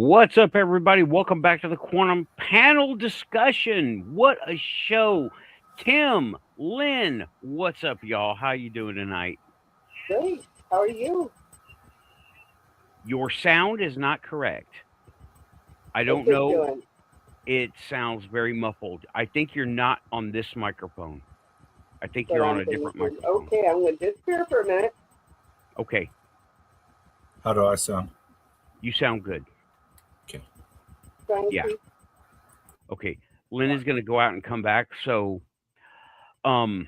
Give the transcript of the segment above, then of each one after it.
What's up, everybody? Welcome back to the Quantum Panel Discussion. What a show. Tim, Lynn, what's up, y'all? How you doing tonight? Great. How are you? Your sound is not correct. I What's don't it know. doing? It sounds very muffled. I think you're not on this microphone. I think But you're on I'm a different thinking, microphone. okay, I'm going to disappear for a minute. Okay, How do I sound? you sound good. Okay. Trying Yeah. to see. Okay. Lynn is going to go out and come back. So, um,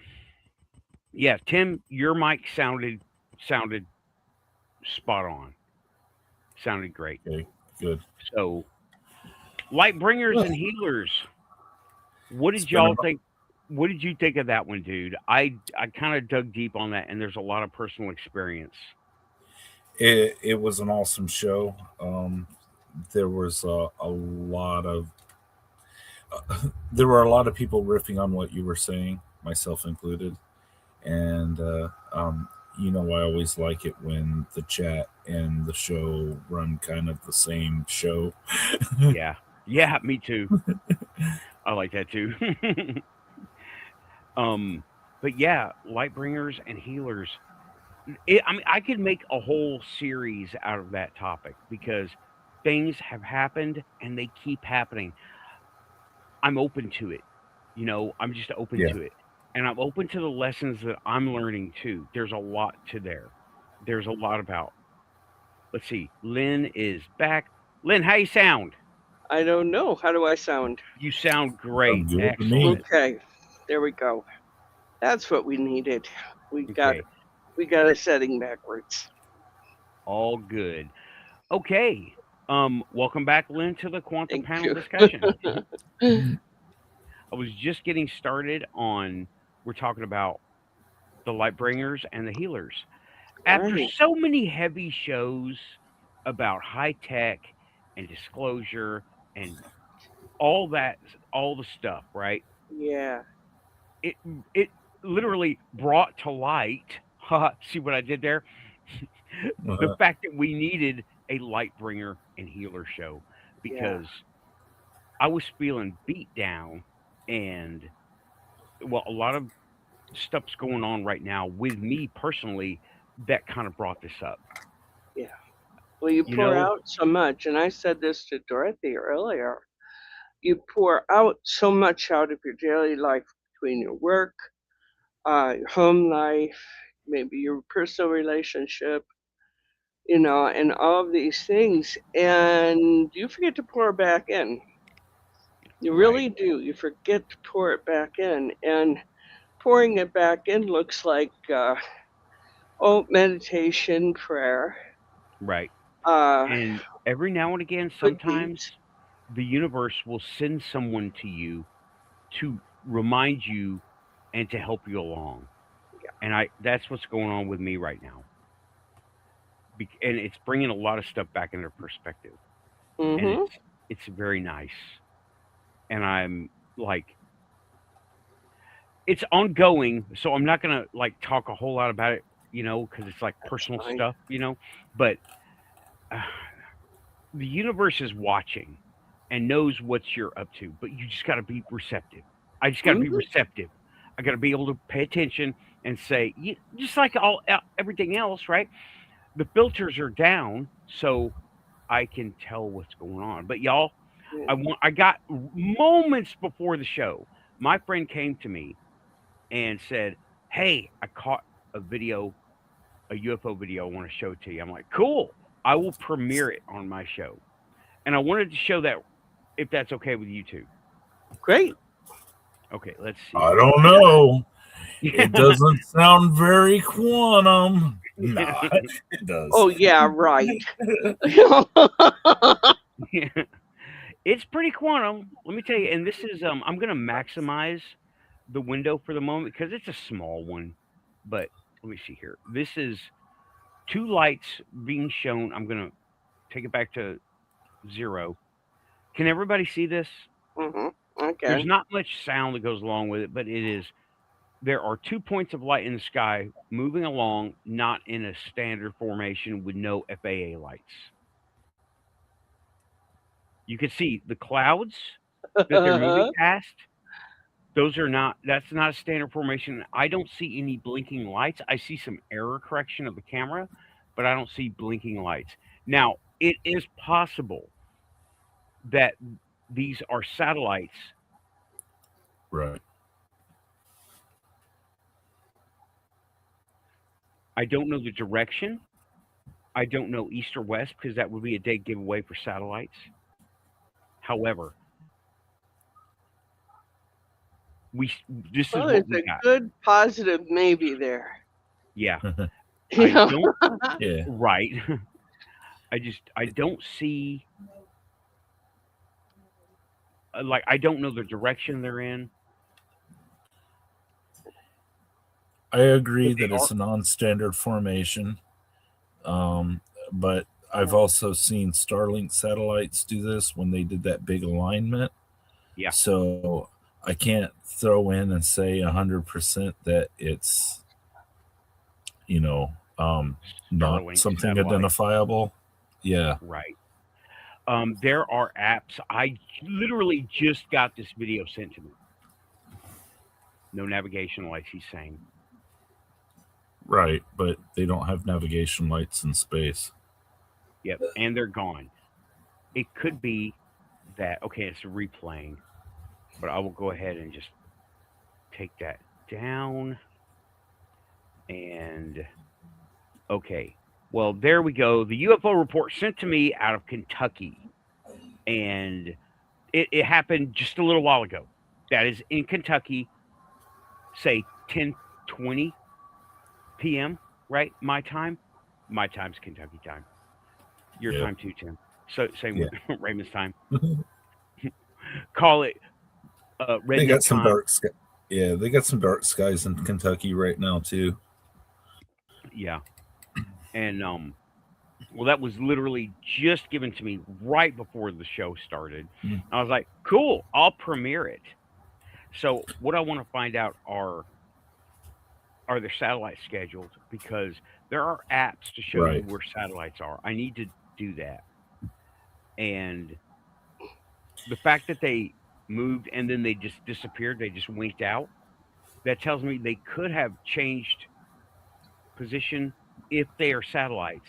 yeah, Tim, your mic sounded spot on. Sounded great. Okay. Good. So, Lightbringers and Healers. What did y'all think? What did you think of that one, dude? I kind of dug deep on that, and there's a lot of personal experience. It was an awesome show. There was a lot of there were a lot of people riffing on what you were saying, myself included, and I always like it when the chat and the show run kind of the same show. Yeah, yeah, me too. I like that too. But yeah, Lightbringers and Healers. I could make a whole series out of that topic because things have happened and they keep happening. I'm open to it. I'm just open Yeah. to it. And I'm open to the lessons that I'm learning too. There's a lot to there. There's a lot about. Let's see. Lynn is back. Lynn, how you sound? I don't know. How do I sound? You sound great. Sound good to me. Excellent. Okay, there we go. That's what we needed. We got Okay. a setting backwards. All good. Okay. Welcome back, Lynn, to the Quantum Thank Panel you. Discussion. I was just getting started on. We're talking about the Lightbringers and the Healers. After Right. so many heavy shows about high tech and disclosure and all that, all the stuff, right? Yeah. It literally brought to light. See what I did there? The fact that we needed a Lightbringer and Healer show because I was feeling beat down, and well, a lot of stuff's going on right now with me personally that kind of brought this up. Yeah. Well, you You pour know, out so much, and I said this to Dorothy earlier. You pour out so much out of your daily life between your work, your home life, maybe your personal relationship, and all of these things, and you forget to pour back in. You right? really do. You forget to pour it back in, and pouring it back in looks like meditation, prayer, Right. uh, And every now and again, good sometimes deeds. the universe will send someone to you to remind you and to help you along. And that's what's going on with me right now. And it's bringing a lot of stuff back into perspective. And Mm-hmm. it's very nice. And I'm like, it's ongoing, so I'm not gonna like talk a whole lot about it, because it's like personal Fine. stuff, But uh, the universe is watching and knows what you're up to, but you just got to be receptive. I just got to be Mm-hmm. receptive. I got to be able to pay attention and say, just like everything else, right? The filters are down, so I can tell what's going on. But y'all, Yeah. I got moments before the show. My friend came to me and said, "Hey, I caught a video, a UFO video. I want to show it to you." I'm like, "Cool. I will premiere it on my show." And I wanted to show that if that's okay with you two. Great. Okay, let's see. I don't know. It doesn't sound very quantum. No, it does. Oh yeah, right. Yeah. It's pretty quantum. Let me tell you. And this is I'm gonna maximize the window for the moment because it's a small one. But let me see here. This is two lights being shown. I'm gonna take it back to 0. Can everybody see this? Mm-hmm. Okay. There's not much sound that goes along with it, but it is. There are 2 points of light in the sky moving along, not in a standard formation with no FAA lights. You can see the clouds that they're moving past. Those are not. That's not a standard formation. I don't see any blinking lights. I see some error correction of the camera, but I don't see blinking lights. Now, it is possible that these are satellites. Right. I don't know the direction. I don't know east or west because that would be a dead giveaway for satellites. However, this is Well, what it's we a got. good positive maybe there. Yeah, I Yeah. don't. Yeah. Right. I don't see. Like I don't know the direction they're in. I agree But they that it's are. a non-standard formation, but I've also seen Starlink satellites do this when they did that big alignment. Yeah. So I can't throw in and say 100% that it's, not Starlink something satellite. identifiable. Yeah. Right. There are apps. I literally just got this video sent to me. No navigation lights, he's saying. Right, but they don't have navigation lights in space. Yep, and they're gone. It could be that, okay, it's replaying, but I will go ahead and just take that down. And, okay, well, there we go. The UFO report sent to me out of Kentucky. And it happened just a little while ago. That is in Kentucky, say 10:20 p.m., right? My time? My time's Kentucky time. Your time too, Tim. So same with Raymond's time. Call it They got redneck some time. dark sky. Yeah, they got some dark skies in Kentucky right now too. Yeah. And well, that was literally just given to me right before the show started. I was like, cool, I'll premiere it. So what I want to find out are there satellites scheduled? Because there are apps to show you where satellites are. I need to do that. And the fact that they moved and then they just disappeared, they just winked out, that tells me they could have changed position if they are satellites.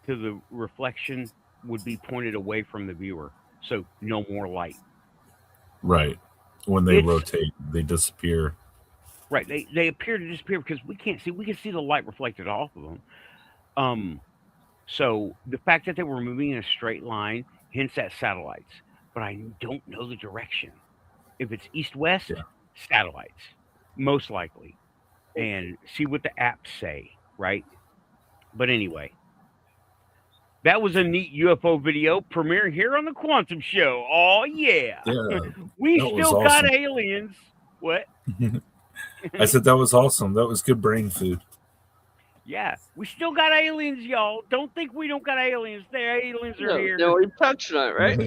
To the reflection would be pointed away from the viewer. So no more light. Right. When they rotate, they disappear. Right. They appear to disappear because we can't see. We can see the light reflected off of them. So the fact that they were moving in a straight line hints at satellites, but I don't know the direction. If it's east-west, satellites, most likely. And see what the apps say, right? But anyway, that was a neat UFO video premiering here on the Quantum Show. Oh, yeah. We still got aliens. What? I said that was awesome. That was good brain food. Yeah, we still got aliens, y'all. Don't think we don't got aliens. The aliens are here. No, we touched on it, right?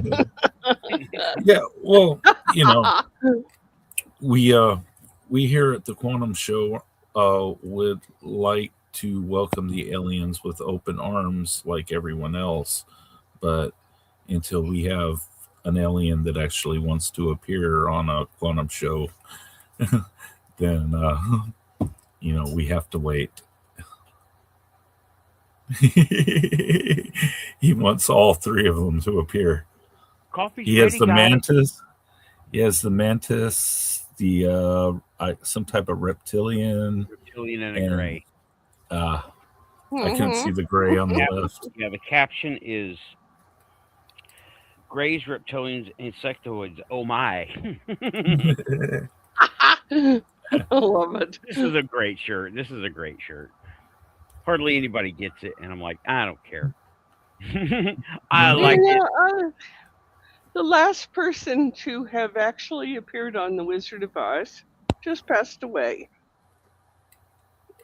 Yeah, well, we here at the Quantum Show would like to welcome the aliens with open arms like everyone else, but until we have an alien that actually wants to appear on a Quantum Show, then we have to wait. He wants all three of them to appear. Coffee's he has ready, the guys. mantis. He has the mantis, the some type of reptilian and a gray. I couldn't see the gray on the left. Yeah, the caption is Grays, Reptilians, Insectoids. Oh my. I love it. This is a great shirt. Hardly anybody gets it, and I'm like, I don't care. I like it. The last person to have actually appeared on The Wizard of Oz just passed away.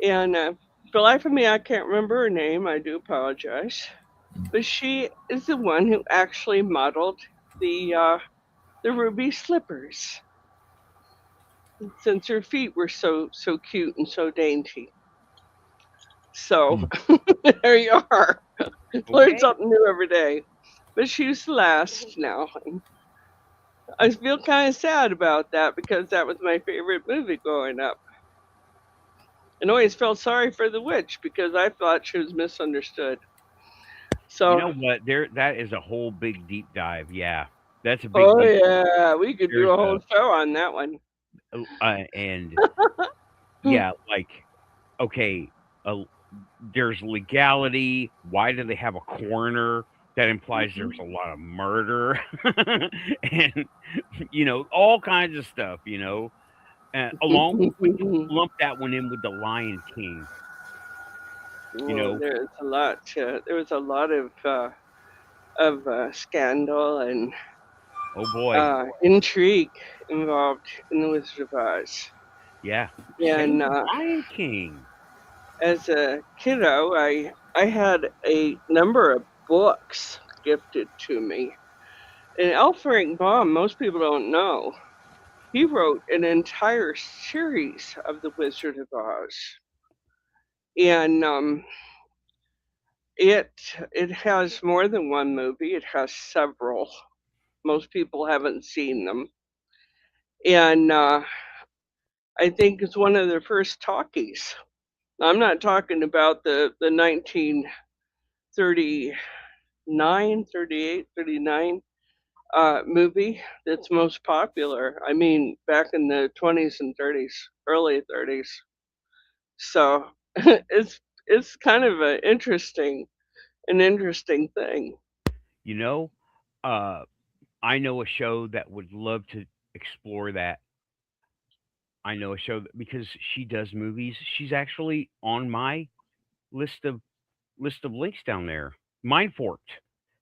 And for the life of me, I can't remember her name. I do apologize. But she is the one who actually modeled the ruby slippers, since her feet were so cute and so dainty. So there you are. Learn something new every day. but she's last now. I feel kind of sad about that because that was my favorite movie growing up. And always felt sorry for the witch because I thought she was misunderstood. You So, know what? That is a whole big deep dive. Yeah, that's a big oh deep. yeah, we could do There's a whole show on that one. and yeah, like okay, uh, there's legality. Why do they have a coroner? That implies there's a lot of murder, and all kinds of stuff. Along we can lump that one in with the Lion King. Well, there's a lot. There was a lot of scandal and Oh boy, intrigue involved in the Wizard of Oz. yeah. And Same with Lion King. as a kiddo, I had a number of books gifted to me. And L. Frank Baum, most people don't know, he wrote an entire series of The Wizard of Oz. And it has more than one movie. It has several. Most people haven't seen them. And I think it's one of their first talkies. I'm not talking about the 1939, 38, 39 movie that's most popular. I mean, back in the 20s and 30s, early 30s. So it's kind of an interesting thing. You know, uh, I know a show that would love to explore that. I know a show because she does movies. She's actually on my list of links down there. Mindforked.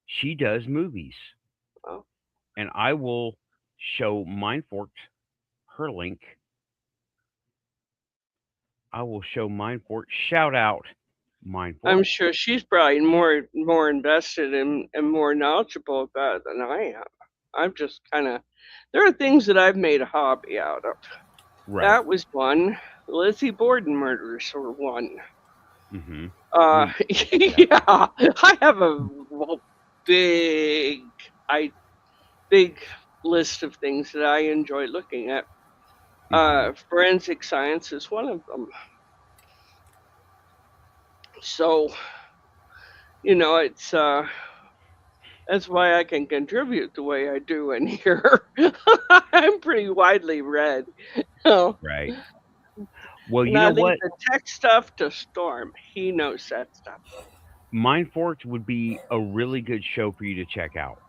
She does movies, Oh, and I will show Mindforked her link. I will show Mindforked. Shout out I'm Mindforked. sure she's probably more invested and more knowledgeable about it than I am. I'm just kind of there are things that I've made a hobby out of. Right. That was one. Lizzie Borden murders were one. Mm-hmm. Yeah, I have a big list of things that I enjoy looking at. Forensic science is one of them. So, it's that's why I can contribute the way I do in here. I'm pretty widely read. Right. Well, you know what? The tech stuff to Storm. He knows that stuff. Mindforked would be a really good show for you to check out.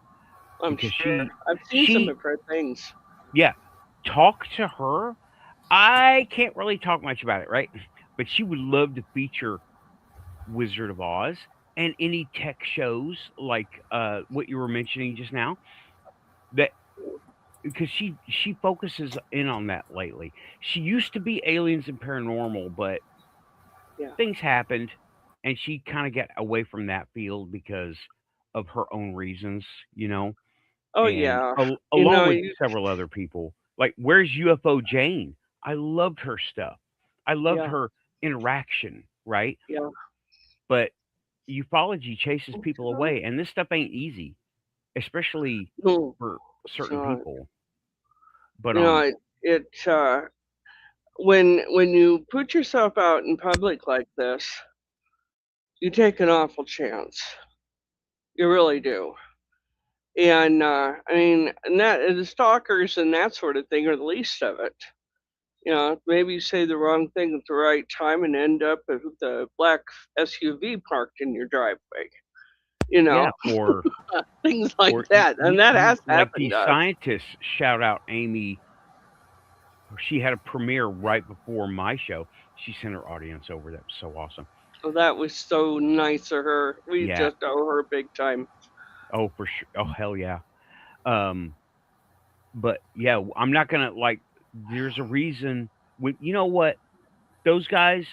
I'm sure. I've seen some of her things. Yeah. Talk to her. I can't really talk much about it, right? But she would love to feature Wizard of Oz and any tech shows like what you were mentioning just now. That because she focuses in on that lately. She used to be aliens and paranormal, but things happened, and she kind of got away from that field because of her own reasons, Oh and yeah. along with several other people. Like, where's UFO Jane? I loved her stuff. I loved her interaction, right? Yeah. But ufology chases people away, and this stuff ain't easy, especially for certain people. But when you put yourself out in public like this, you take an awful chance. You really do. And I mean, and that the stalkers and that sort of thing are the least of it. Maybe you say the wrong thing at the right time and end up with the black SUV parked in your driveway. Yeah, or things like that, and that has happened. Like these scientists, shout out Amy. She had a premiere right before my show. She sent her audience over. That was so awesome. Oh, that was so nice of her. We just owe her big time. Oh, for sure. Oh, hell yeah. But yeah, I'm not gonna there's a reason you know what? Those guys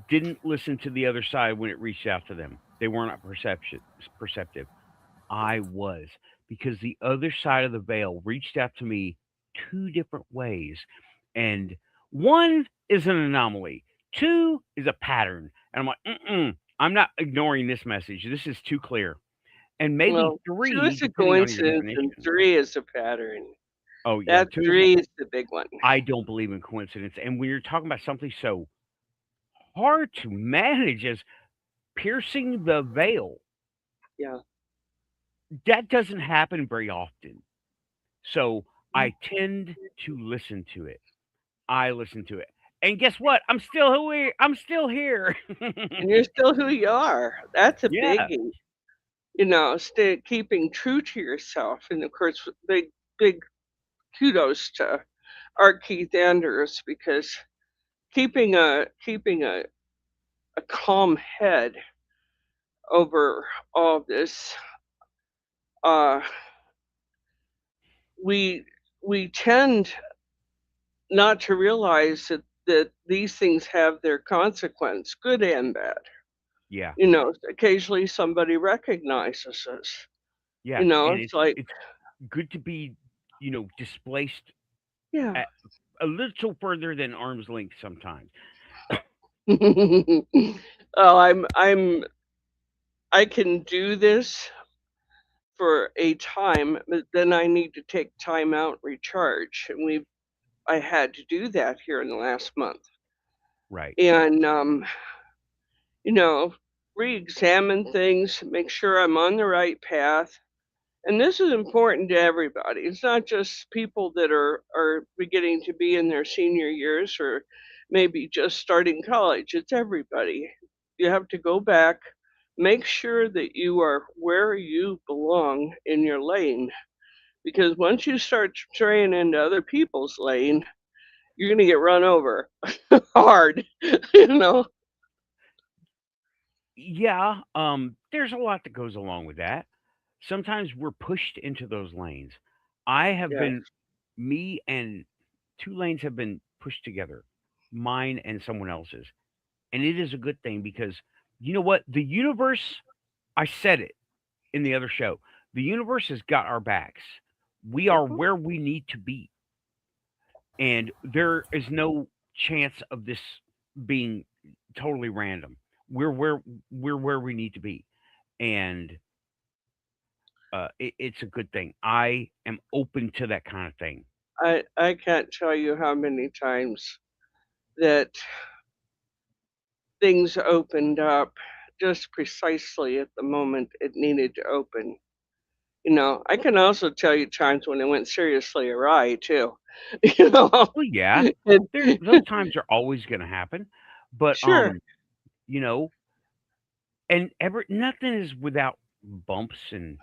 didn't listen to the other side when it reached out to them. They were not perceptive. I was, because the other side of the veil reached out to me 2 different ways. And 1 is an anomaly. 2 is a pattern. And I'm like, I'm not ignoring this message. This is too clear. and maybe Well, 2 3, is a depending on your coincidence and definition. 3 is a pattern. Oh, yeah, That 2 is 3 is the big one. I don't believe in coincidence, and when you're talking about something so hard to manage as piercing the veil, Yeah. that doesn't happen very often. So, I tend to listen to it. I listen to it. And guess what? I'm still here. And you're still who you are. That's a Yeah, biggie. Keeping true to yourself. And of course, big kudos to Art Keith Anders, because keeping a calm head over all this, uh, we we tend not to realize that these things have their consequence, good and bad. yeah, Occasionally somebody recognizes us. yeah, and It's like, it's good to be, displaced yeah. at a little further than arm's length sometimes. Well, I can do this for a time, but then I need to take time out, recharge, and I had to do that here in the last month, Right. and you know, re-examine things, make sure I'm on the right path. And this is important to everybody. It's not just people that are beginning to be in their senior years or maybe just starting college. It's everybody. You have to go back, make sure that you are where you belong in your lane. Because once you start straying into other people's lane, you're going to get run over hard, you know? Yeah, there's a lot that goes along with that. Sometimes we're pushed into those lanes. I have Yeah. been Me and 2 lanes have been pushed together, mine and someone else's. And it is a good thing because you know what? The universe, I said it in the other show, the universe has got our backs. We are Mhm. where we need to be. And there is no chance of this being totally random. We're where we're where we need to be. And it's a good thing. I am open to that kind of thing. I can't tell you how many times that things opened up just precisely at the moment it needed to open. I can also tell you times when it went seriously awry too. You know, Well, yeah, and, those times are always going to happen, but sure, you know, and nothing is without bumps and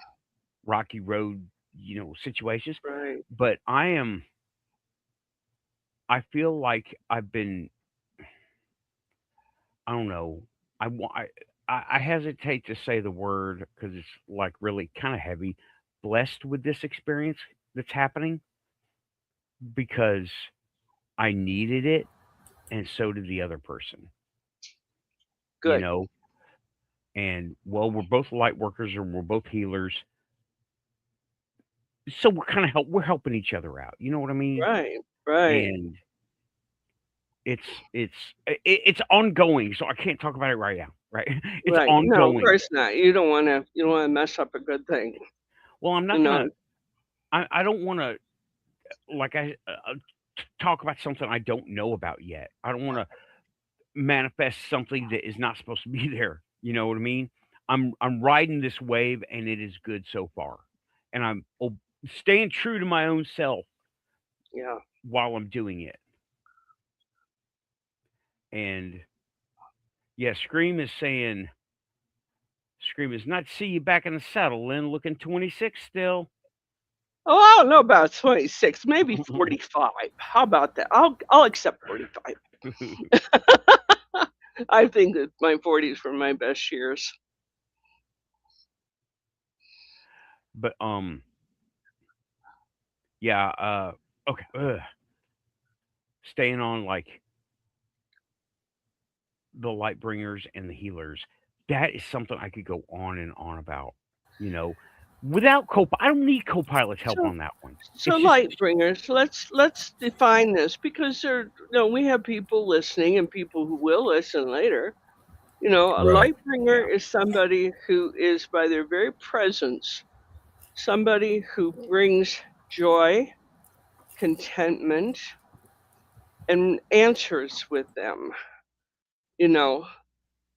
rocky road, situations. right. But I feel like I've been, I don't know, I wa- I hesitate to say the word because it's like really kind of heavy, blessed with this experience that's happening because I needed it, and so did the other person. You Good. know, and well, we're both light workers and we're both healers, so we're helping each other out. You know what I mean? Right. Right. And it's it's it's ongoing, so I can't talk about it right now. Right? It's Right. No, of ongoing. course not. You don't want to mess up a good thing. Well, I'm You not know. gonna. I don't want to like talk about something I don't know about yet. I don't want to manifest something that is not supposed to be there. You know what I mean? I'm riding this wave, and it is good so far, and I'm staying true to my own self Yeah. while I'm doing it. And yeah, Scream is not see you back in the saddle, Lynn, looking 26 still. Oh, I don't know about 26, maybe 45. How about that? I'll accept 45. I think that my 40s were my best years. But yeah, okay. Staying on like the Lightbringers and the healers. That is something I could go on and on about. You know, without I don't need co-pilot's help So on that one. so It's just Lightbringers, let's define this because we have people listening and people who will listen later. You know, a Right. light bringer is somebody who is, by their very presence, somebody who brings joy, contentment, and answers with them. You know,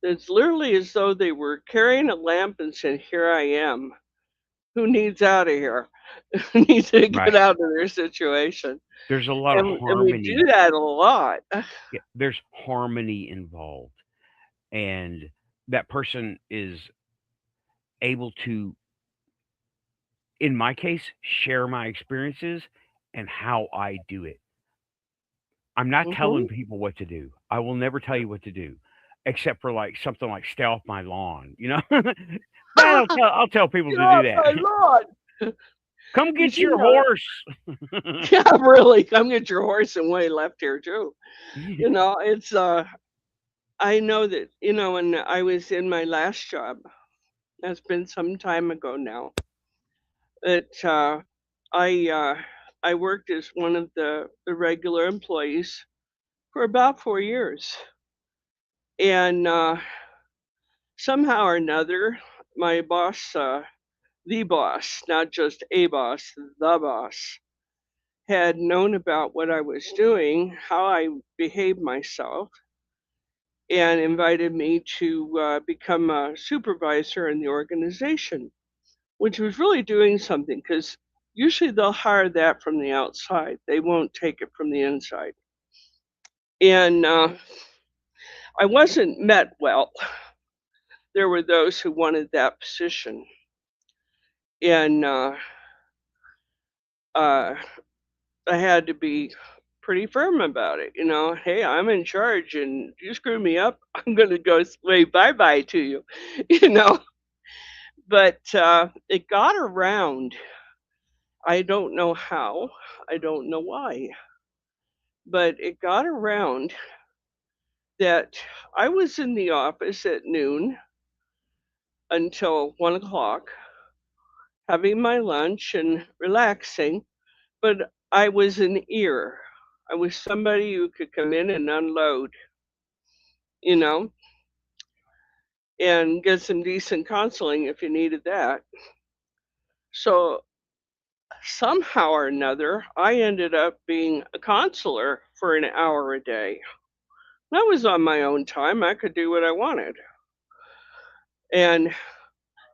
it's literally as though they were carrying a lamp and saying, "Here I am. Who needs out of here? Who needs to get Right. out of their situation?" There's a lot of And we do harmony. that a lot. Yeah, there's harmony involved, and that person is able to, in my case, share my experiences and how I do it. I'm not Hmm. telling people what to do. I will never tell you what to do, except for like something like stay off my lawn. I'll tell people Get to do off that. my lawn! Come You get see, your horse. yeah, really, come get your horse and way left here too. You know, it's I know that, you know, when I was in my last job, that's been some time ago now, that I I worked as one of the regular employees for about 4 years. And somehow or another, my boss, the boss, not just a boss, the boss, had known about what I was doing, how I behaved myself, and invited me to become a supervisor in the organization, which was really doing something because usually they'll hire that from the outside. They won't take it from the inside. And I wasn't met well. There were those who wanted that position. And uh, I had to be pretty firm about it. You know, hey, I'm in charge, and you screw me up, I'm going to go say bye bye to you, you know. But it got around. I don't know how, I don't know why, but it got around that I was in the office at noon until 1 o'clock, having my lunch and relaxing, but I was an ear. I was somebody who could come in and unload, you know, and get some decent counseling if you needed that. So somehow or another, I ended up being a counselor for an hour a day. That was on my own time. I could do what I wanted. And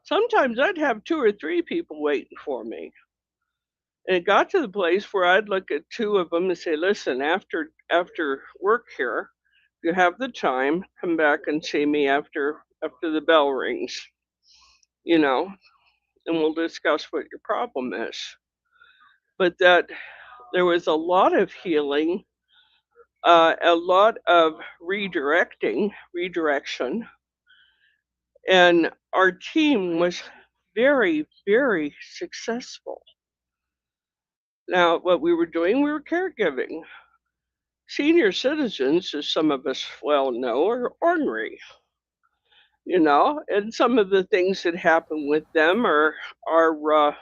sometimes I'd have two or three people waiting for me. And it got to the place where I'd look at two of them and say, "Listen, after work here, if you have the time, come back and see me after the bell rings, you know, and we'll discuss what your problem is." But that there was a lot of healing, a lot of redirection, and our team was very, very successful. Now, what we were doing, we were caregiving. Senior citizens, as some of us well know, are ornery, you know, and some of the things that happen with them are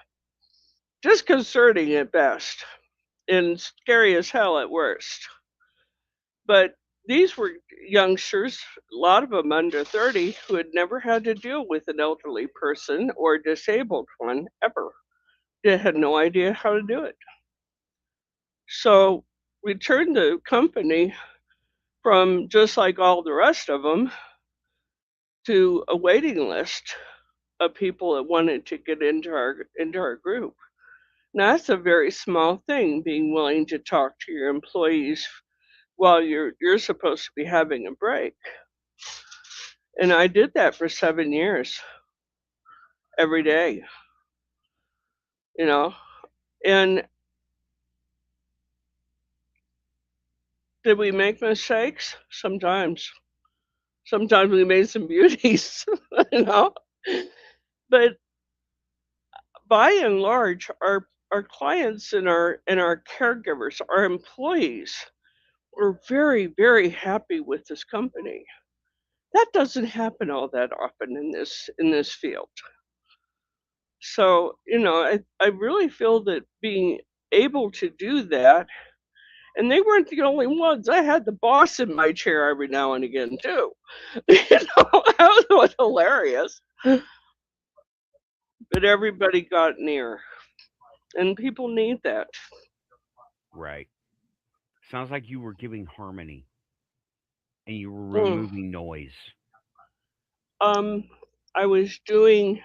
disconcerting at best and scary as hell at worst. But these were youngsters, a lot of them under 30, who had never had to deal with an elderly person or a disabled one ever. They had no idea how to do it. So we turned the company from just like all the rest of them to a waiting list of people that wanted to get into our group. Now that's a very small thing, being willing to talk to your employees while you're supposed to be having a break. And I did that for 7 years, every day, you know. And did we make mistakes? Sometimes. Sometimes we made some beauties, you know. But by and large, our clients and our caregivers, our employees, were very, very happy with this company. That doesn't happen all that often in this field. So, you know, I really feel that being able to do that And they weren't the only ones. I had the boss in my chair every now and again too. That was hilarious. But everybody got near, and people need that. Right. Sounds like you were giving harmony and you were removing noise. I was doing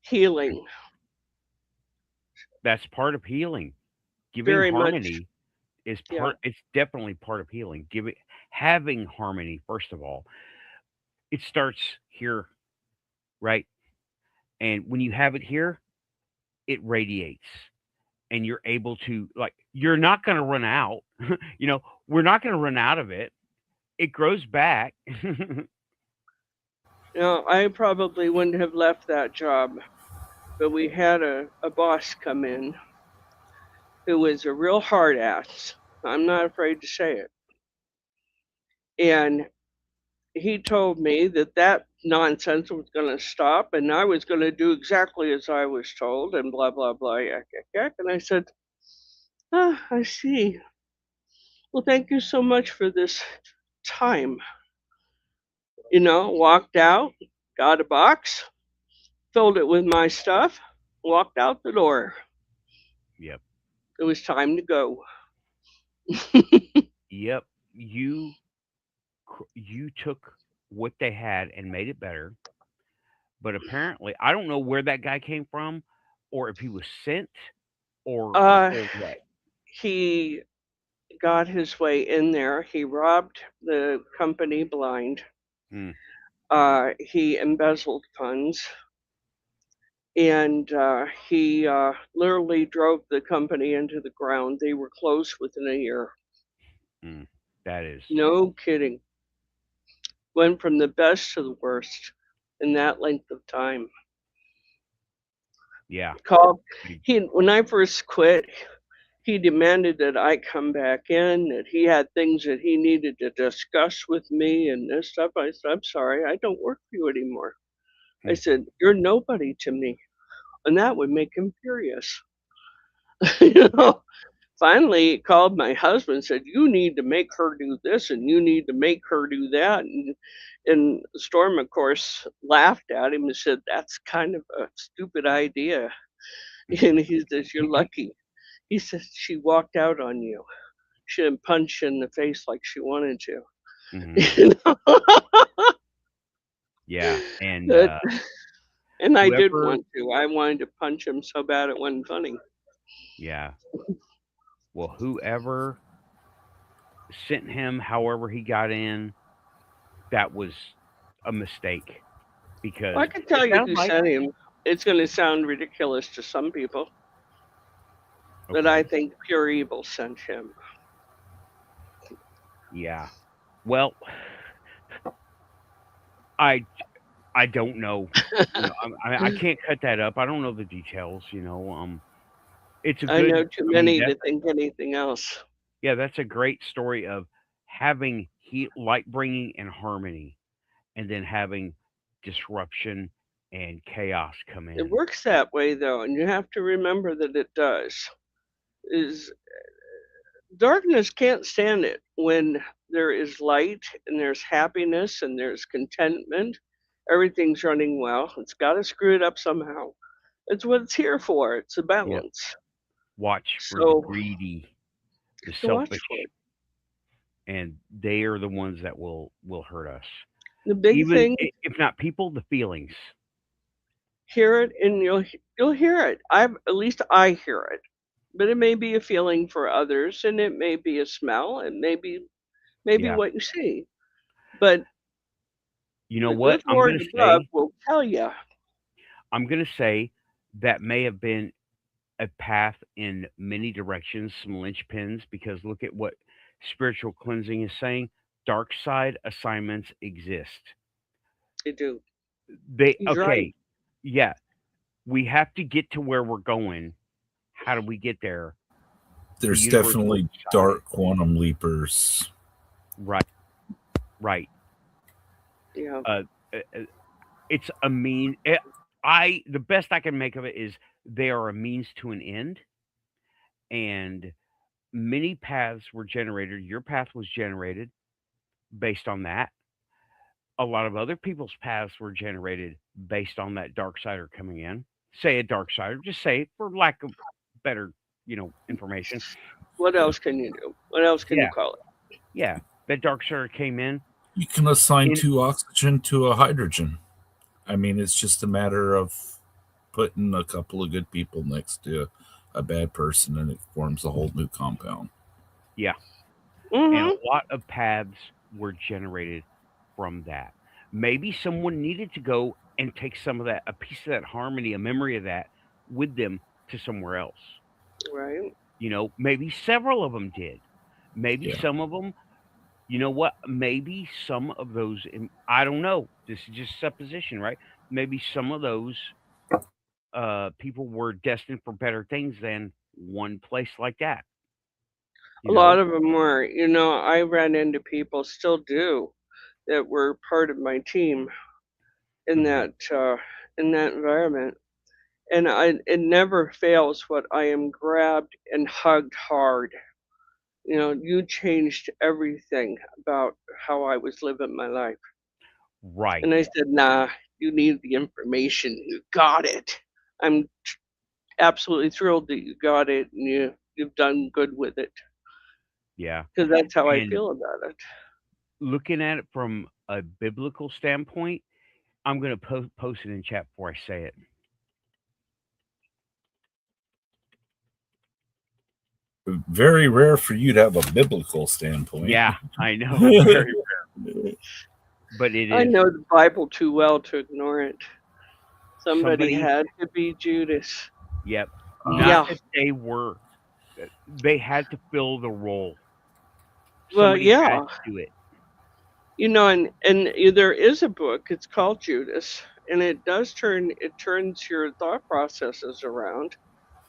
healing. That's part of healing. Giving Very much. harmony is part. It's definitely part of healing. Having harmony first of all. It starts here, right? And when you have it here, it radiates, and you're able to you're not going to run out. We're not going to run out of it. It grows back. I probably wouldn't have left that job, but we had a boss come in who was a real hard ass. I'm not afraid to say it. And he told me that nonsense was going to stop and I was going to do exactly as I was told and blah, blah, blah, yak, yak, yak. And I said, I see. Well, thank you so much for this time. Walked out, got a box, filled it with my stuff, walked out the door. Yep. It was time to go. Yep. You took what they had and made it better. But apparently, I don't know where that guy came from, or if he was sent, or what. He got his way in there. He robbed the company blind. He embezzled funds. And he literally drove the company into the ground. They were closed within a year. That is. No kidding. Went from the best to the worst in that length of time. Yeah. When I first quit, he demanded that I come back in, that he had things that he needed to discuss with me and this stuff. I said, I'm sorry, I don't work for you anymore. I said, you're nobody to me. And that would make him furious. Finally, he called my husband and said, you need to make her do this and you need to make her do that. And Storm, of course, laughed at him and said, that's kind of a stupid idea. And he says, you're lucky. He says, she walked out on you. She didn't punch you in the face like she wanted to. Yeah. And I did want to. I wanted to punch him so bad it wasn't funny. Yeah. Well, whoever sent him, however he got in, that was a mistake. Because I can tell you who sent him. It's going to sound ridiculous to some people, but I think pure evil sent him. Yeah. Well, I don't know. I can't cut that up. I don't know the details. It's a good. I know too many to think anything else. Yeah, that's a great story of having light bringing and harmony, and then having disruption and chaos come in. It works that way though, and you have to remember that it does. Darkness can't stand it when there is light and there's happiness and there's contentment. Everything's running well. It's got to screw it up somehow. It's what it's here for. It's a balance. Yep. Watch for the greedy, the selfish, and they are the ones that will hurt us. The big thing, if not people, the feelings. Hear it, and you'll hear it. At least I hear it, but it may be a feeling for others, and it may be a smell, and maybe what you see. But you know what? I'm going to say, will tell you. I'm going to say that may have been a path in many directions, some linchpins, because look at what spiritual cleansing is saying. Dark side assignments exist. They do. He's right. Yeah. We have to get to where we're going. How do we get there? There's definitely dark quantum leapers. Right. Yeah. It's a mean. The best I can make of it is they are a means to an end, and many paths were generated. Your path was generated based on that. A lot of other people's paths were generated based on that dark sider coming in. Say a dark sider, just say it for lack of better, information. What else can you do? What else can you Yeah, call it? yeah. That dark sider came in. You can assign In 2 oxygen to a hydrogen. I mean, it's just a matter of putting a couple of good people next to a bad person, and it forms a whole new compound. Yeah, and Mm-hmm. a lot of paths were generated from that. Maybe someone needed to go and take some of that, a piece of that harmony, a memory of that with them to somewhere else. Right. Maybe several of them did. Maybe Yeah. some of them, you know what? Maybe some of those, I don't know. This is just supposition, right? Maybe some of those people were destined for better things than one place like that. A You lot know? of them were. I ran into people, still do, that were part of my team in Hmm. that environment. And it never fails what I am grabbed and hugged hard. You changed everything about how I was living my life. Right. And I said, nah, you need the information. You got it. I'm absolutely thrilled that you got it and you've done good with it. Yeah. Because that's how I And feel about it. looking at it from a biblical standpoint, I'm going to post it in chat before I say it. Very rare for you to have a biblical standpoint. Yeah, I know. Very, but it I is. know the Bible too well to ignore it. Somebody Somebody, had to be Judas. yep. Not Yeah. that they had to fill the role. Well, Somebody had yeah. to do it. And there is a book. It's called Judas, and it turns your thought processes around.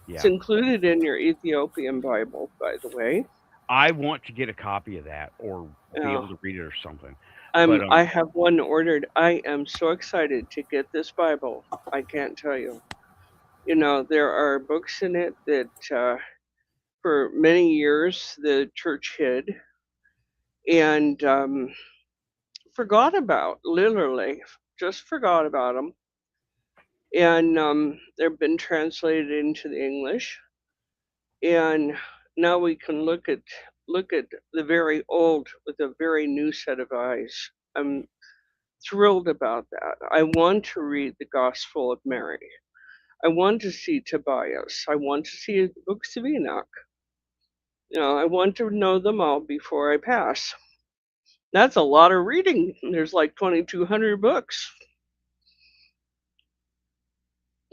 It's Yeah. included in your Ethiopian Bible, by the way. I want to get a copy of that or be Yeah. able to read it or something. But I have one ordered. I am so excited to get this Bible. I can't tell you. There are books in it that for many years the church hid and forgot about, literally, just forgot about them. And they've been translated into the English, and now we can look at the very old with a very new set of eyes. I'm thrilled about that. I want to read the Gospel of Mary. I want to see Tobias. I want to see the books of Enoch. I want to know them all before I pass. That's a lot of reading. There's like 2,200 books.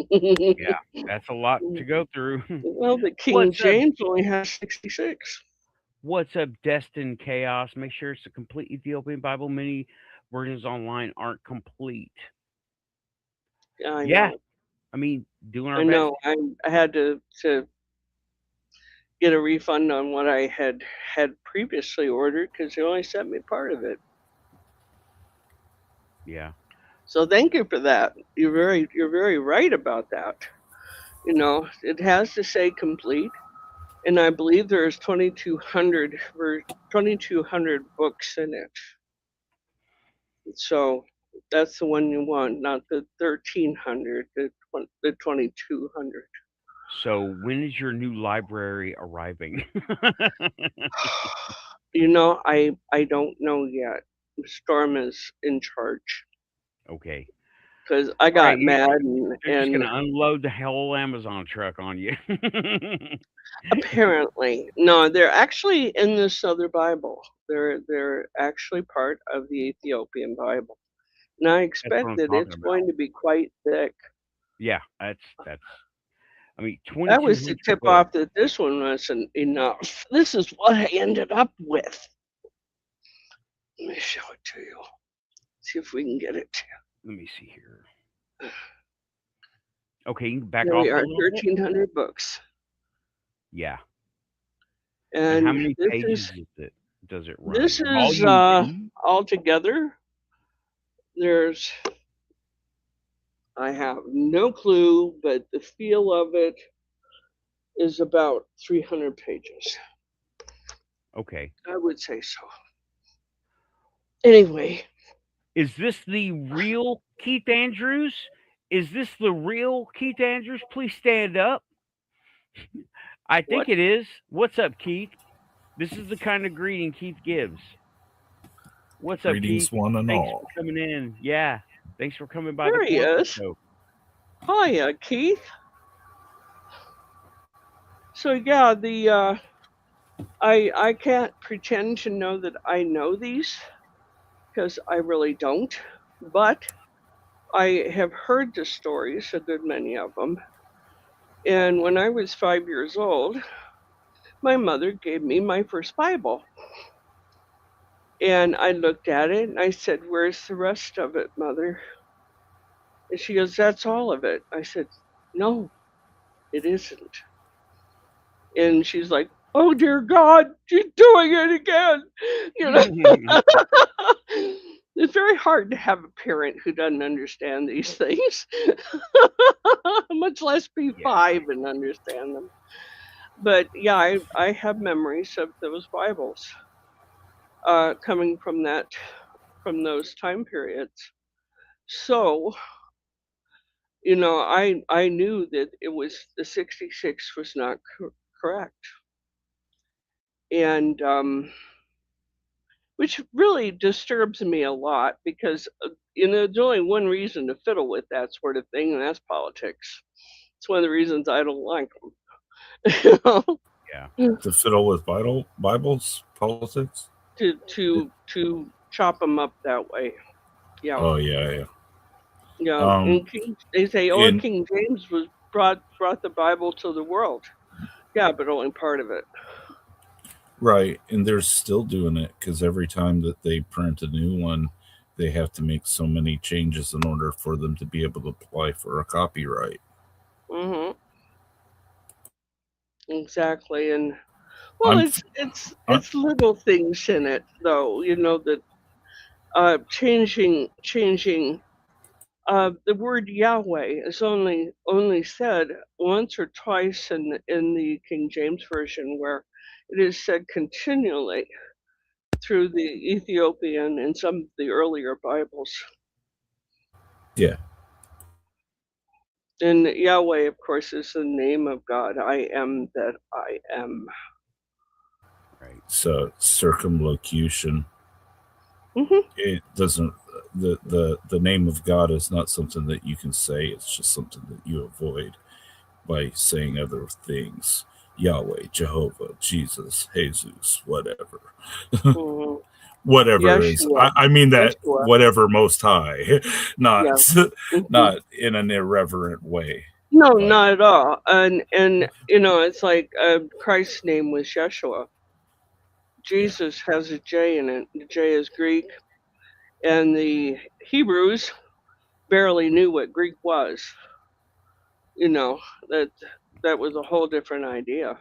yeah, that's a lot to go through. Well, the King What's up? James only has 66. What's up, Destined Chaos? Make sure it's a complete Ethiopian Bible. Many versions online aren't complete. Yeah, I Yeah, know. I mean, doing our I best. know. I had to get a refund on what I had previously ordered because they only sent me part of it. Yeah. So thank you for that. You're very right about that. It has to say complete, and I believe there's 2,200 books in it. So that's the one you want, not the 1,300, the 2,200. So when is your new library arriving? I don't know yet. Storm is in charge Okay. because I All right. got mad and, They're just and gonna unload the whole Amazon truck on you. apparently no, they're actually in this other Bible. They're actually part of the Ethiopian Bible, and I That's what expect I'm that talking it's about. going to be quite thick. Yeah, that's. I mean, That was the 2,200 tip books. off that this one wasn't enough. This is what I ended up with. Let me show it to you. See if we can get it. Let me see here. Okay, you can back Here off we a are, little bit. 1,300 books. Yeah. And how And many this pages is does it this run? is Volume two? altogether. There's I have no clue, but the feel of it is about 300 pages. Okay. I would say so. Anyway, Is this the real Keith Andrews? Is this the real Keith Andrews? Please stand up. I think what? it is. What's up, Keith? This is the kind of greeting Keith gives. What's up, Keith? Greetings, one and Thanks all. for coming in. Yeah. Thanks for coming by There the he Portal is. Show. Hiya, Keith. So yeah, I can't pretend to know that I know these because I really don't, but I have heard the stories, a good many of them. And when I was 5 years old, my mother gave me my first Bible. And I looked at it and I said, "Where's the rest of it, Mother?" And she goes, "That's all of it." I said, "No, it isn't." And she's like, "Oh dear God, she's doing it again." You know, it's very hard to have a parent who doesn't understand these things, much less be Yeah. 5 and understand them. But yeah, I have memories of those Bibles coming from those time periods. So, you know, I knew that it was the 66 was not correct. And which really disturbs me a lot because you know, there's only one reason to fiddle with that sort of thing, and that's politics. It's one of the reasons I don't like them. You know? Yeah. To fiddle with Bibles, politics. To chop them up that way. Yeah. Oh yeah. Yeah. And they say, "Oh, in King James was brought the Bible to the world." Yeah, but only part of it. right, and they're still doing it because every time that they print a new one, they have to make so many changes in order for them to be able to apply for a copyright. Mm-hmm. Exactly. And well, I'm, it's little things in it though, you know, that changing the word Yahweh is only said once or twice in the King James version, where it is said continually through the Ethiopian and some of the earlier Bibles. yeah. And Yahweh, of course, is the name of God. I am that I am. Right. So circumlocution. Mm-hmm. It doesn't. The name of God is not something that you can say. It's just something that you avoid by saying other things. Yahweh, Jehovah, Jesus, Jesus, whatever. Mm-hmm. Whatever is. Yeshua. I mean that Yeshua. whatever Most High, not Yeah. Mm-hmm. not in an irreverent way. No, But not at all. And you know, it's like Christ's name was Yeshua. Jesus has a J in it. The J is Greek, and the Hebrews barely knew what Greek was. You know, that was a whole different idea.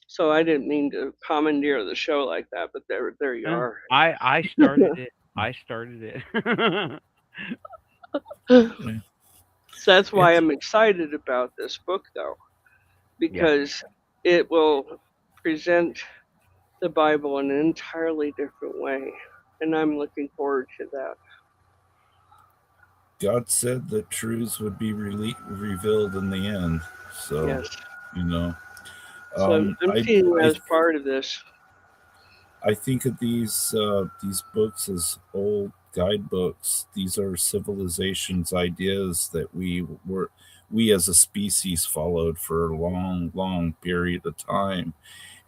So I didn't mean to commandeer the show like that, but there you are. I started it. I started it. So that's why it's I'm excited about this book, though, Yeah. because it will present the Bible in an entirely different way, and I'm looking forward to that. God said that truths would be revealed in the end. So Yes. you know, So I'm seeing that as part of this. I think of these books as old guidebooks. These are civilizations' ideas that we as a species followed for a long period of time.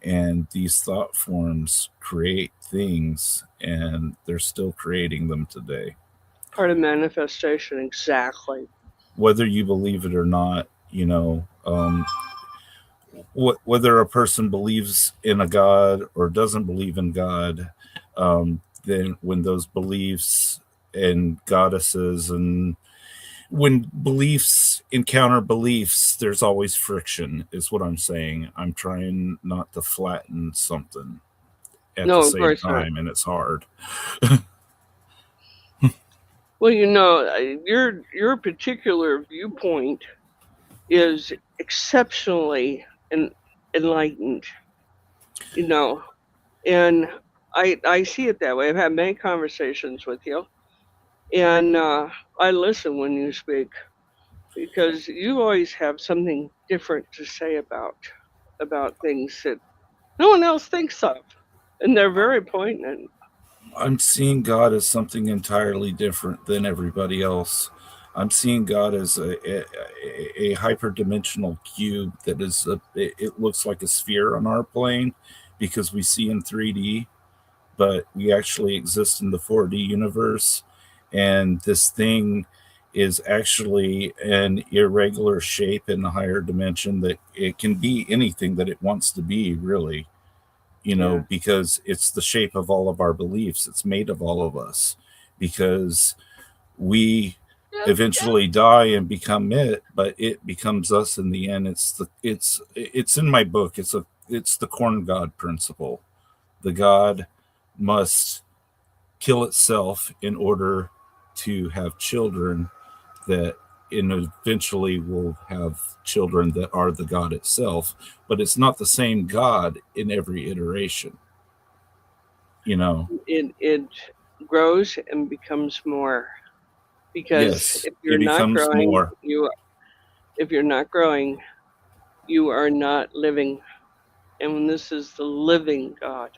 And these thought forms create things, and they're still creating them today. Part of manifestation, exactly. Whether you believe it or not, whether a person believes in a God or doesn't believe in God, then when those beliefs and goddesses and when beliefs encounter beliefs, there's always friction, is what I'm saying. I'm trying not to flatten something at the same time, and it's hard. Well, you know, your particular viewpoint is exceptionally enlightened. You know, And I see it that way. I've had many conversations with you, and I listen when you speak because you always have something different to say about things that no one else thinks of, and they're very poignant. I'm seeing God as something entirely different than everybody else. I'm seeing God as a hyperdimensional cube that is it looks like a sphere on our plane because we see in 3D, but we actually exist in the 4D universe, and this thing is actually an irregular shape in the higher dimension that it can be anything that it wants to be, really, Yeah. because it's the shape of all of our beliefs. It's made of all of us because we eventually die and become it, but it becomes us in the end. It's in my book. It's the corn god principle. The god must kill itself in order to have children that and eventually will have children that are the god itself, but it's not the same god in every iteration. It grows and becomes more because Yes, it becomes more. if you're not growing, you are not living. And when this is the living God.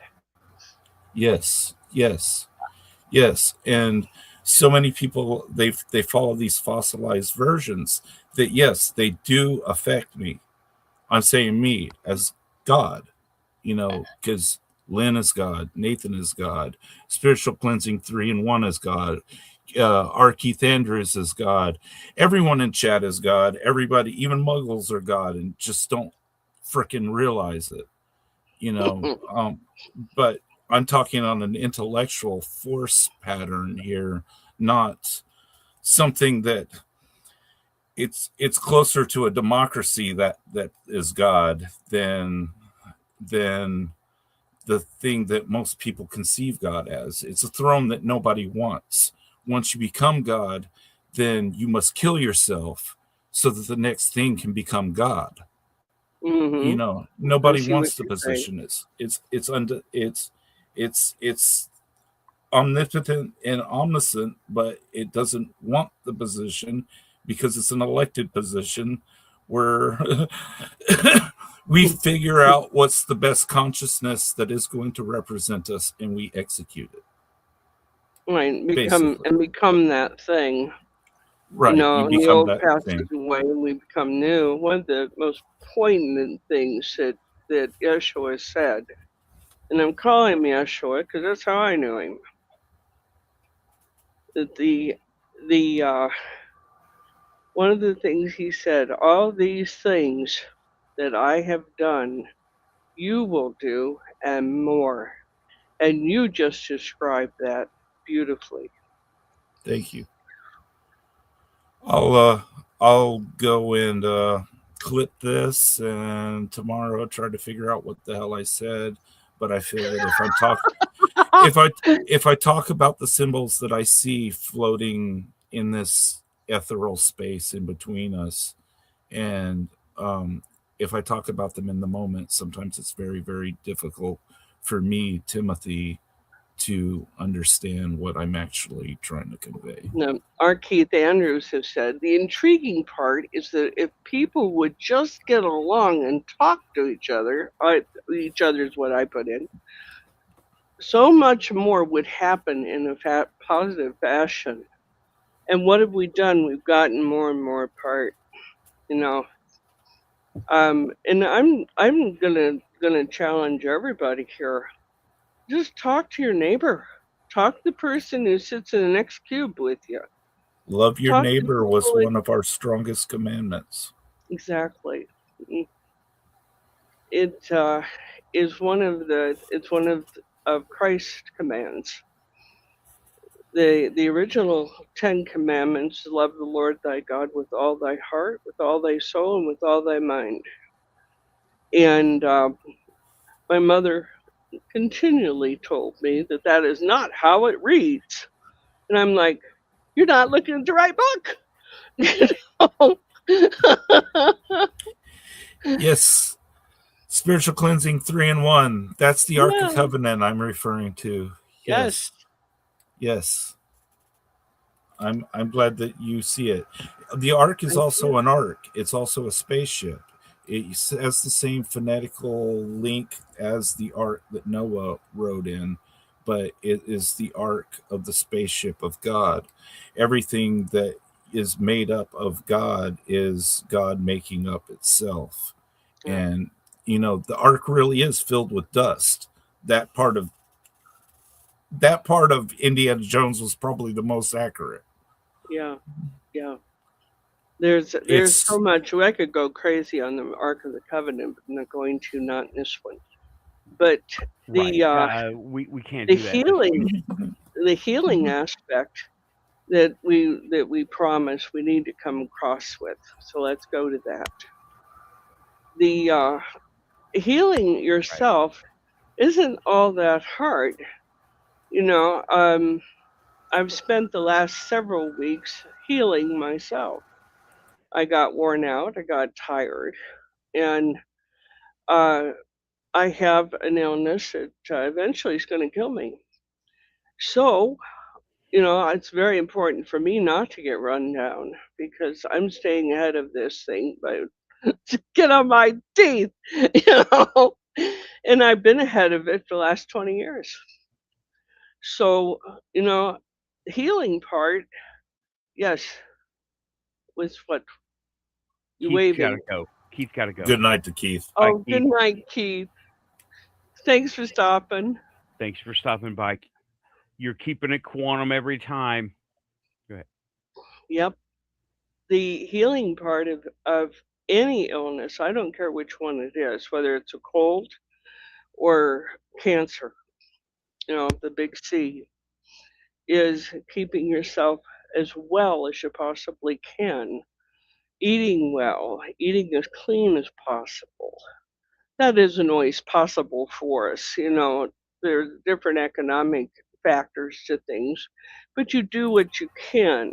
Yes, yes, yes. And so many people they follow these fossilized versions that, yes, they do affect me. I'm saying me as God, because Lynn is God, Nathan is God, Spiritual Cleansing 3-in-1 is God, our Keith Andrews is God, everyone in chat is God, everybody, even Muggles are God, and just don't freaking realize it, but I'm talking on an intellectual force pattern here, not something that it's closer to a democracy that is God than the thing that most people conceive God as. It's a throne that nobody wants. Once you become God, then you must kill yourself so that the next thing can become God. Mm-hmm. I Nobody see what wants the you're saying. position. It's omnipotent and omniscient, but it doesn't want the position because it's an elected position where we figure out what's the best consciousness that is going to represent us and we execute it. Right, Basically. become that thing. Right. You The become old that passes thing. away and we become new. One of the most poignant things that Yeshua said, and I'm calling him Yeshua because that's how I knew him. That the one of the things he said, all these things that I have done, you will do and more. And you just described that beautifully. Thank you. I'll go and clip this, and tomorrow I'll try to figure out what the hell I said. But I feel that if I talk about the symbols that I see floating in this ethereal space in between us, and if I talk about them in the moment, sometimes it's very, very difficult for me, Timothy, to understand what I'm actually trying to convey. Our Keith Andrews has said the intriguing part is that if people would just get along and talk to each other is what I put in, so much more would happen in a positive fashion. And what have we done? We've gotten more and more apart, you know. And I'm gonna challenge everybody here. Just talk to your neighbor. Talk to the person who sits in the next cube with you. Love your Talk to neighbor was people. one of our strongest commandments. Exactly. It is one of Christ's commands. The original 10 commandments: love the Lord thy God with all thy heart, with all thy soul, and with all thy mind. And my mother continually told me that is not how it reads. And I'm like, you're not looking at the right book. Yes. Spiritual cleansing 3-in-1. That's the Ark of Yeah. Covenant I'm referring to. Yes. Yes. I'm glad that you see it. The Ark is I also do. an ark. It's also a spaceship. It has the same phonetical link as the ark that Noah rode in, but it is the ark of the spaceship of God. Everything that is made up of God is God making up itself. Yeah. And the ark really is filled with dust. That part of Indiana Jones was probably the most accurate. Yeah. Yeah. There's It's so much. I could go crazy on the Ark of the Covenant, but I'm not going to, not in this one. But Right. We can't do that this one. the healing aspect that we promise we need to come across with. So let's go to that. The healing yourself isn't all that hard. I've spent the last several weeks healing myself. I got worn out, I got tired, and uh, I have an illness that eventually is going to kill me. So, it's very important for me not to get run down because I'm staying ahead of this thing by to get on my teeth, you know. And I've been ahead of it for the last 20 years. So, the healing part, yes, was what you Keith's got to waving. go. Keith's got to go. good night to Keith. Bye, Oh, good Keith. night, Keith. Thanks for stopping. Thanks for stopping by. You're keeping it quantum every time. Go ahead. Yep. The healing part of any illness, I don't care which one it is, whether it's a cold or cancer, the big C, is keeping yourself as well as you possibly can, eating well, eating as clean as possible. That isn't always possible for us. There's different economic factors to things, but you do what you can.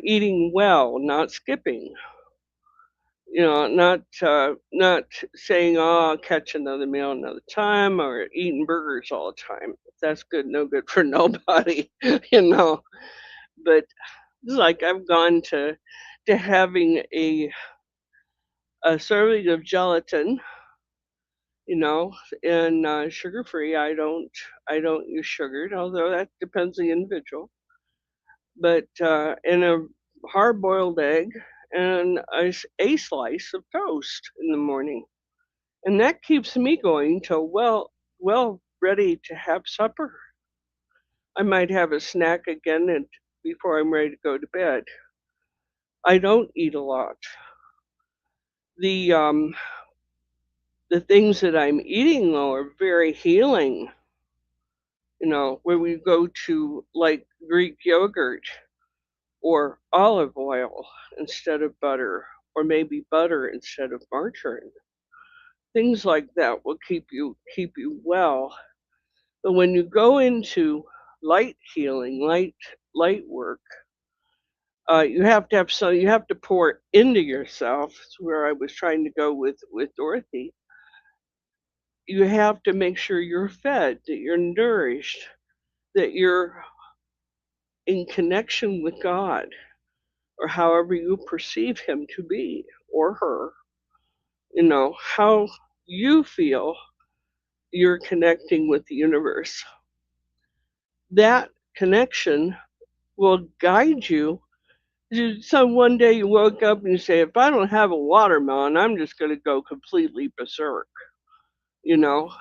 Eating well, not skipping. Not saying, "Oh, I'll catch another meal another time," or eating burgers all the time. That's good, no good for nobody, you know. But it's like I've gone to having a serving of gelatin, and sugar free. I don't use sugar, although that depends on the individual. But in a hard boiled egg and a slice of toast in the morning, and that keeps me going till well ready to have supper. I might have a snack again and before I'm ready to go to bed. I don't eat a lot. The things that I'm eating though are very healing. Where we go to like Greek yogurt or olive oil instead of butter, or maybe butter instead of margarine. Things like that will keep you well. But when you go into light healing, light work, you have to pour into yourself. That's where I was trying to go with Dorothy. You have to make sure you're fed, that you're nourished, that you're in connection with God, or however you perceive Him to be, or her. How you feel you're connecting with the universe. That connection will guide you. So one day you woke up and you say, if I don't have a watermelon, I'm just going to go completely berserk. You know,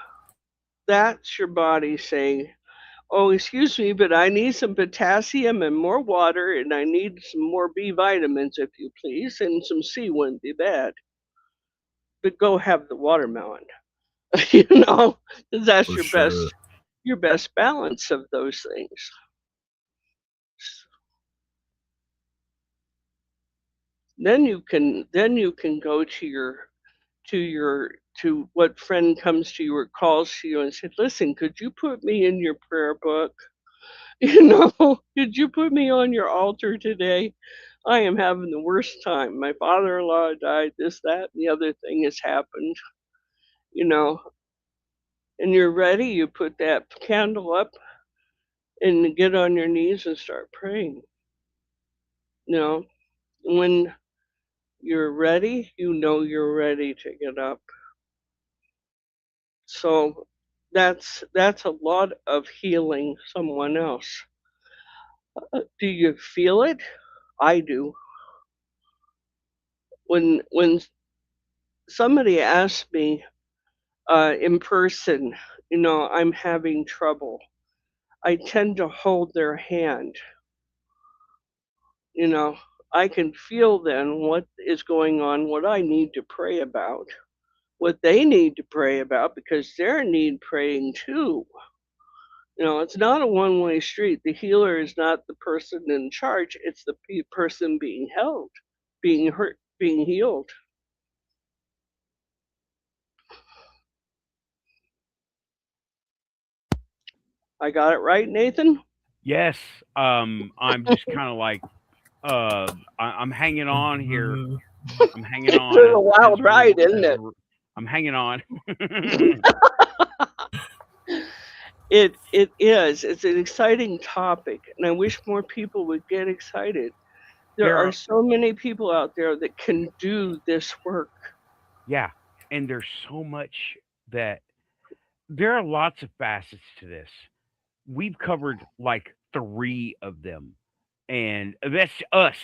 that's your body saying, oh, excuse me, but I need some potassium and more water, and I need some more B vitamins, if you please, and some C wouldn't be bad. But go have the watermelon. you know, that's For sure. your best balance of those things. Then you can go to what friend comes to you or calls to you and said, listen, could you put me in your prayer book? Could you put me on your altar today? I am having the worst time. My father-in-law died, this, that, and the other thing has happened. you know, and you're ready, you put that candle up and get on your knees and start praying. You know, when you're ready, you know you're ready to get up. So that's a lot of healing someone else. Do you feel it? I do. When somebody asks me in person, you know, I'm having trouble, I tend to hold their hand. You know, I can feel then what is going on, what I need to pray about, what they need to pray about because they need praying too. You know, it's not a one-way street. The healer is not the person in charge. It's the person being held, being hurt, being healed. I got it right, Nathan? Yes. I'm just kind of like, I'm hanging on here. I'm hanging It's on. a wild ride, isn't it? I'm hanging on. It is. It's an exciting topic, and I wish more people would get excited. There are so many people out there that can do this work. Yeah, and there's so much that there are lots of facets to this. We've covered like 3 of them, and that's us.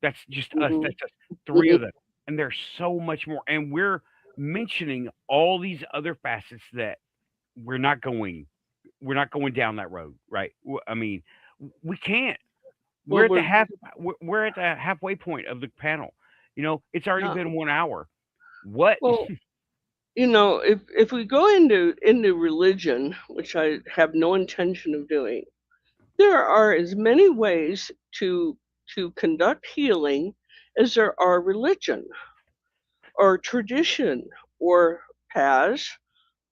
That's just us. Mhm. That's us. 3 of them, and there's so much more. And we're mentioning all these other facets that we're not going. We're not going down that road, right? I mean, we can't. Well, We're at the halfway point of the panel. You know, it's already Yeah. been 1 hour. What? Well, you know, if we go into religion, which I have no intention of doing, there are as many ways to conduct healing as there are religion or tradition or paths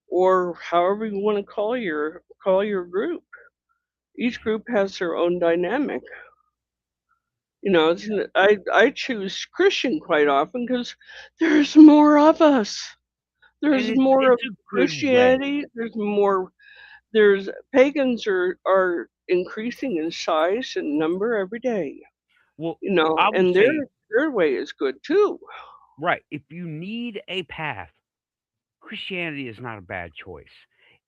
or however you want to call your group. Each group has their own dynamic. You know, I choose Christian quite often because there's more of us. There's And more of it's a good way. Christianity. There's more. There's pagans are increasing in size and number every day. Well, You know, I would and say, their way is good too. right, if you need a path, Christianity is not a bad choice.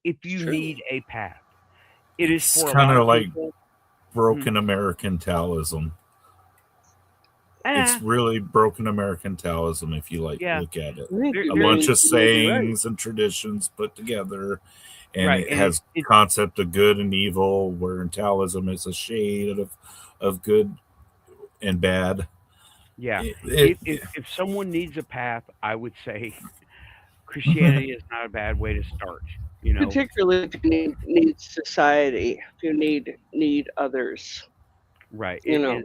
If It's you true. need a path, it is It's for a kind lot of of like people. broken American Taoism. It's Eh, really broken American Taoism if you yeah, look at it. I think there, A you there's bunch may, of you may be right. sayings and traditions put together, and right, it and has concept of good and evil, where in Taoism it's a shade of good and bad. yeah. It, If someone needs a path, I would say Christianity is not a bad way to start. You know, Particularly if you need society, if you need others. right? You know,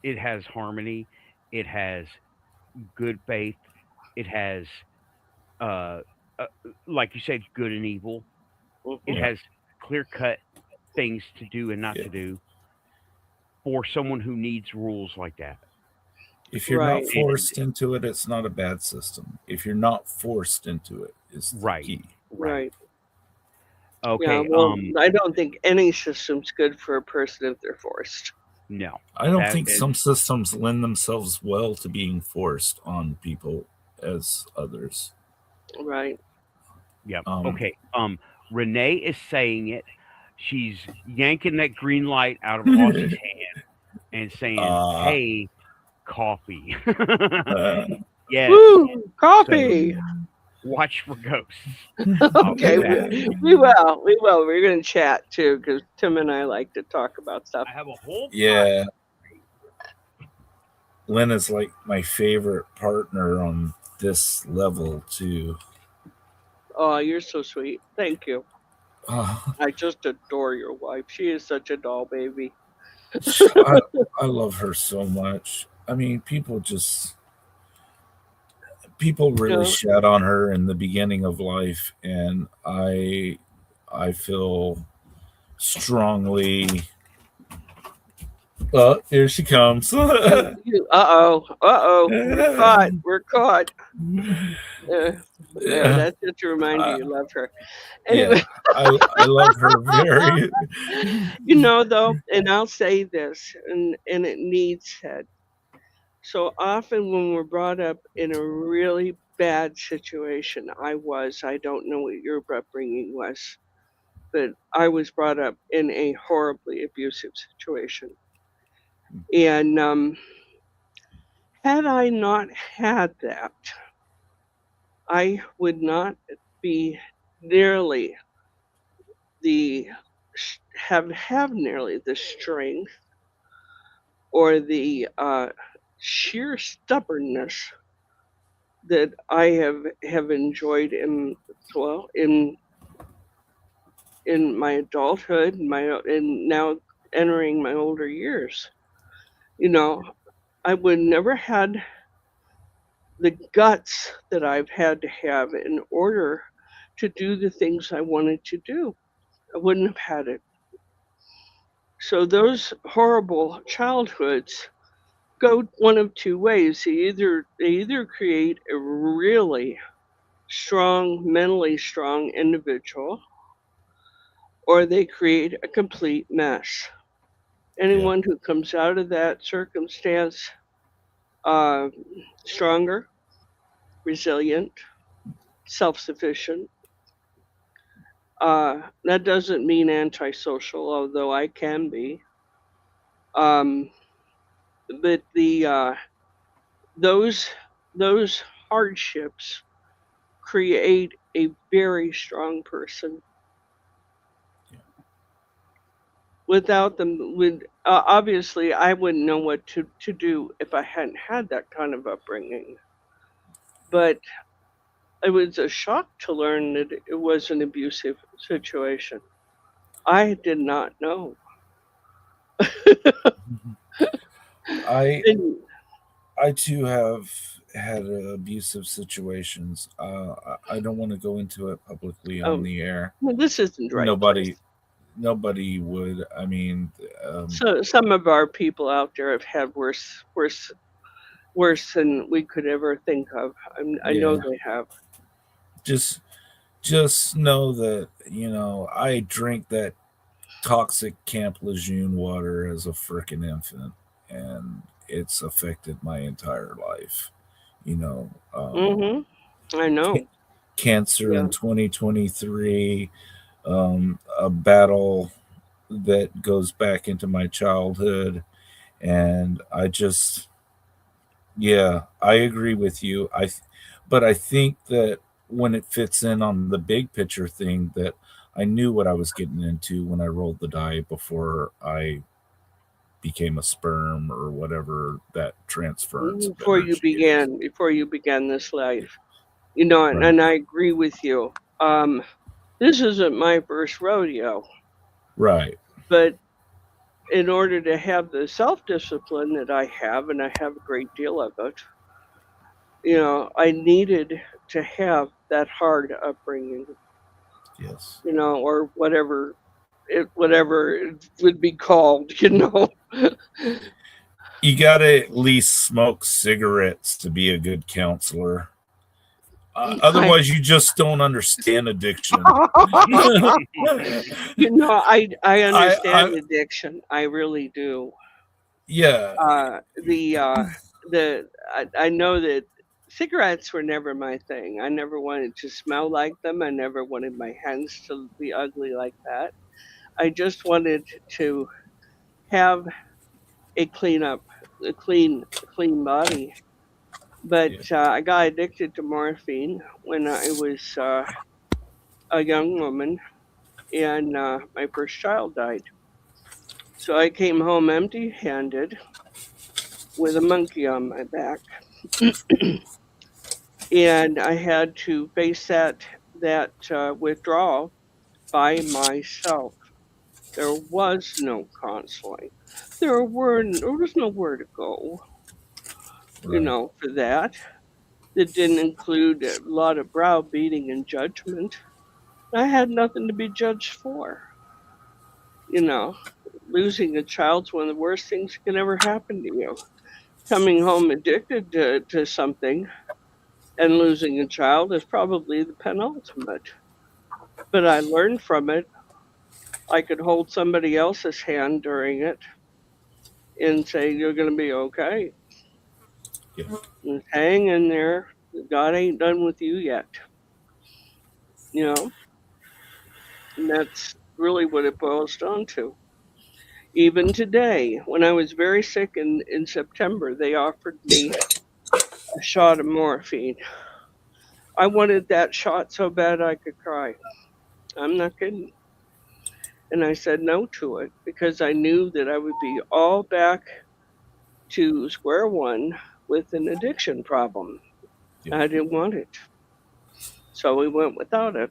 It has harmony, it has good faith, it has uh, uh like you said, good and evil. It yeah, has clear cut things to do and not yeah. to do for someone who needs rules like that. If you're right. not forced into it, it's not a bad system. If you're not forced into it, is the Right, key. right. Yeah, Okay, well, I don't think any system's good for a person if they're forced. no. I don't That think is some systems lend themselves well to being forced on people as others. Right. yep. Um, Okay. Renee is saying it. She's yanking that green light out of Aussie's hand and saying, "Hey, coffee." Yes. Woo! Coffee. So watch for ghosts. Okay, we will. We're gonna chat too because Tim and I like to talk about stuff. I have a whole yeah. Lynn is like my favorite partner on this level too. Oh, you're so sweet. Thank you. Oh, I just adore your wife. She is such a doll baby. I love her so much. I mean, people really Yeah. shat on her in the beginning of life, and I feel strongly Here she comes. Uh-oh. We're caught. There, that's just a reminder you love her. Anyway. Yeah, I love her very. Though, and I'll say this, and it needs said. So often when we're brought up in a really bad situation, I don't know what your upbringing was, but I was brought up in a horribly abusive situation. And had I not had that, I would not be nearly have nearly the strength or the sheer stubbornness that I have enjoyed in my adulthood, and now entering my older years. I would never had the guts that I've had to have in order to do the things I wanted to do. I wouldn't have had it. So those horrible childhoods go one of two ways. They either create a really mentally strong individual, or they create a complete mess. Anyone who comes out of that circumstance stronger, resilient, self-sufficient. That doesn't mean antisocial, although I can be. But those hardships create a very strong person. Without them, obviously, I wouldn't know what to do if I hadn't had that kind of upbringing. But it was a shock to learn that it was an abusive situation. I did not know. I too have had abusive situations. I don't want to go into it publicly on the air. Well, this isn't right. Nobody would. I mean, so some of our people out there have had worse than we could ever think of. I know they have. Just know that I drank that toxic Camp Lejeune water as a frickin' infant, and it's affected my entire life. I know. Cancer in 2023, a battle that goes back into my childhood, and I agree with you. But I think that when it fits in on the big picture thing, that I knew what I was getting into when I rolled the die before I became a sperm or whatever that transference. Before you began this life, right. And I agree with you. This isn't my first rodeo, right? But in order to have the self-discipline that I have, and I have a great deal of it, I needed to have that hard upbringing. Yes. Or whatever it would be called, You gotta at least smoke cigarettes to be a good counselor. Otherwise, you just don't understand addiction. I understand addiction. I really do. Yeah. I know that cigarettes were never my thing. I never wanted to smell like them. I never wanted my hands to be ugly like that. I just wanted to have a clean body. But I got addicted to morphine when I was a young woman, and my first child died. So I came home empty-handed with a monkey on my back. And I had to face that withdrawal by myself. There was no counseling. There was nowhere to go, right. For that. It didn't include a lot of browbeating and judgment. I had nothing to be judged for. losing a child's one of the worst things that can ever happen to you. Coming home addicted to something and losing a child is probably the penultimate. But I learned from it. I could hold somebody else's hand during it and say, "You're going to be okay. Yeah. Just hang in there. God ain't done with you yet." You know? And that's really what it boils down to. Even today, when I was very sick in September, they offered me a shot of morphine. I wanted that shot so bad I could cry. I'm not kidding. And I said no to it because I knew that I would be all back to square one with an addiction problem. Yeah. I didn't want it. So we went without it.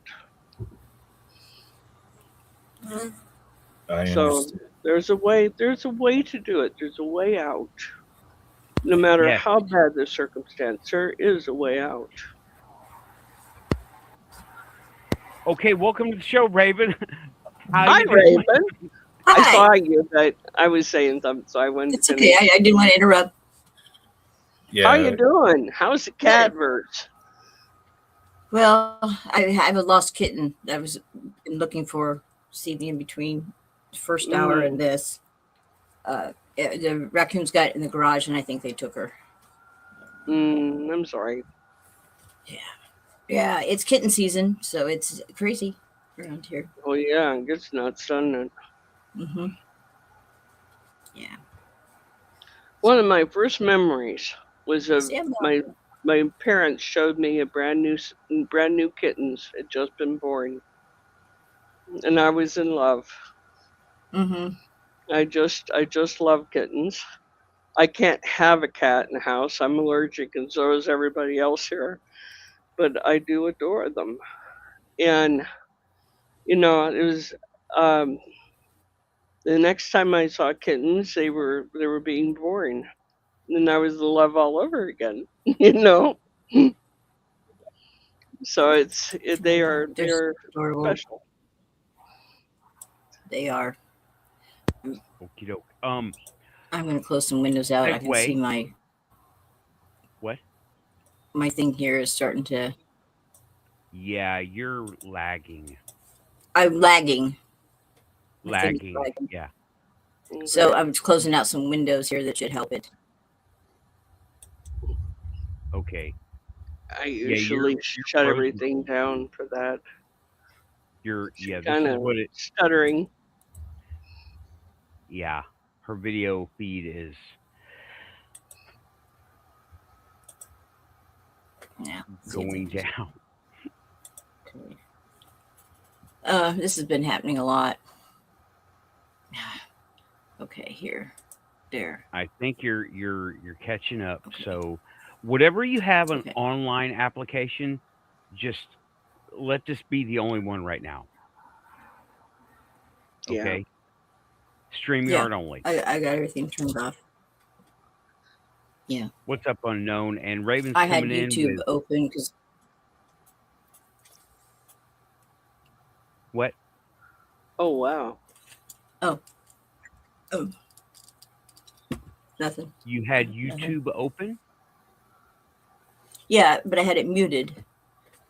I So understand. there's a way to do it. There's a way out. No matter Yes. how bad the circumstance, there is a way out. Okay, welcome to the show, Raven. How Hi, you doing? Raven. I Hi. saw you, but I was saying something, so I wanted It's to okay. finish. I didn't want to interrupt. Yeah. How you doing? How's the cat birds? Well, I have a lost kitten that I was looking for, see in between the first hour and this. The raccoons got in the garage, and I think they took her. I'm sorry. Yeah, it's kitten season, so it's crazy around here. Oh yeah, it gets nuts, doesn't it? Mm-hmm. Yeah. One of my first memories was of Sam, my parents showed me a brand new kittens had just been born, and I was in love. Mm-hmm. I just love kittens. I can't have a cat in the house. I'm allergic, and so is everybody else here. But I do adore them, and it was the next time I saw kittens, they were being born, and I was in love all over again. So they are they're adorable. special. They are. Okie doke. I'm going to close some windows out. I can see Segue. What? my thing here is starting to. Yeah, you're lagging. I'm lagging. Lagging. Yeah. So I'm closing out some windows here that should help it. Okay. I usually shut frozen. everything down for that. This Kind is of what it. stuttering. Yeah, her video feed is going down. This has been happening a lot. Okay, there. I think you're catching up. Okay. So, whatever you have an online application, just let this be the only one right now. Okay. Yeah. StreamYard only. I got everything turned off. Yeah. What's up, unknown? And Raven's I had coming YouTube in open because. What? Oh wow. Oh. Nothing. You had YouTube open? Yeah, but I had it muted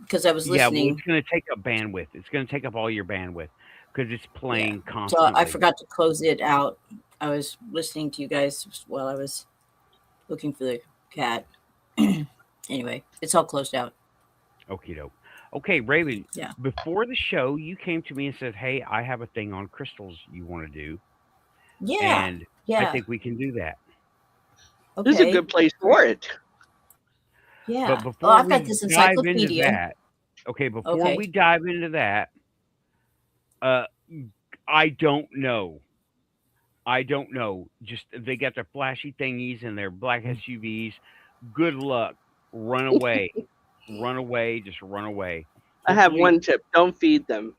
because I was listening. Yeah, well, it's going to take up bandwidth. It's going to take up all your bandwidth because it's playing constantly. So I forgot to close it out. I was listening to you guys while I was looking for the cat. Anyway, it's all closed out. Okie doke. Okay, Raven. Yeah. Before the show, you came to me and said, "Hey, I have a thing on crystals you want to do." Yeah. And I think we can do that. Okay. This is a good place for it. Yeah. But before I've got this encyclopedia. Dive into that, before we dive into that, I don't know. Just they got their flashy thingies and their black SUVs. Good luck. Run away. Run away. Just run away. I have one tip. Don't feed them.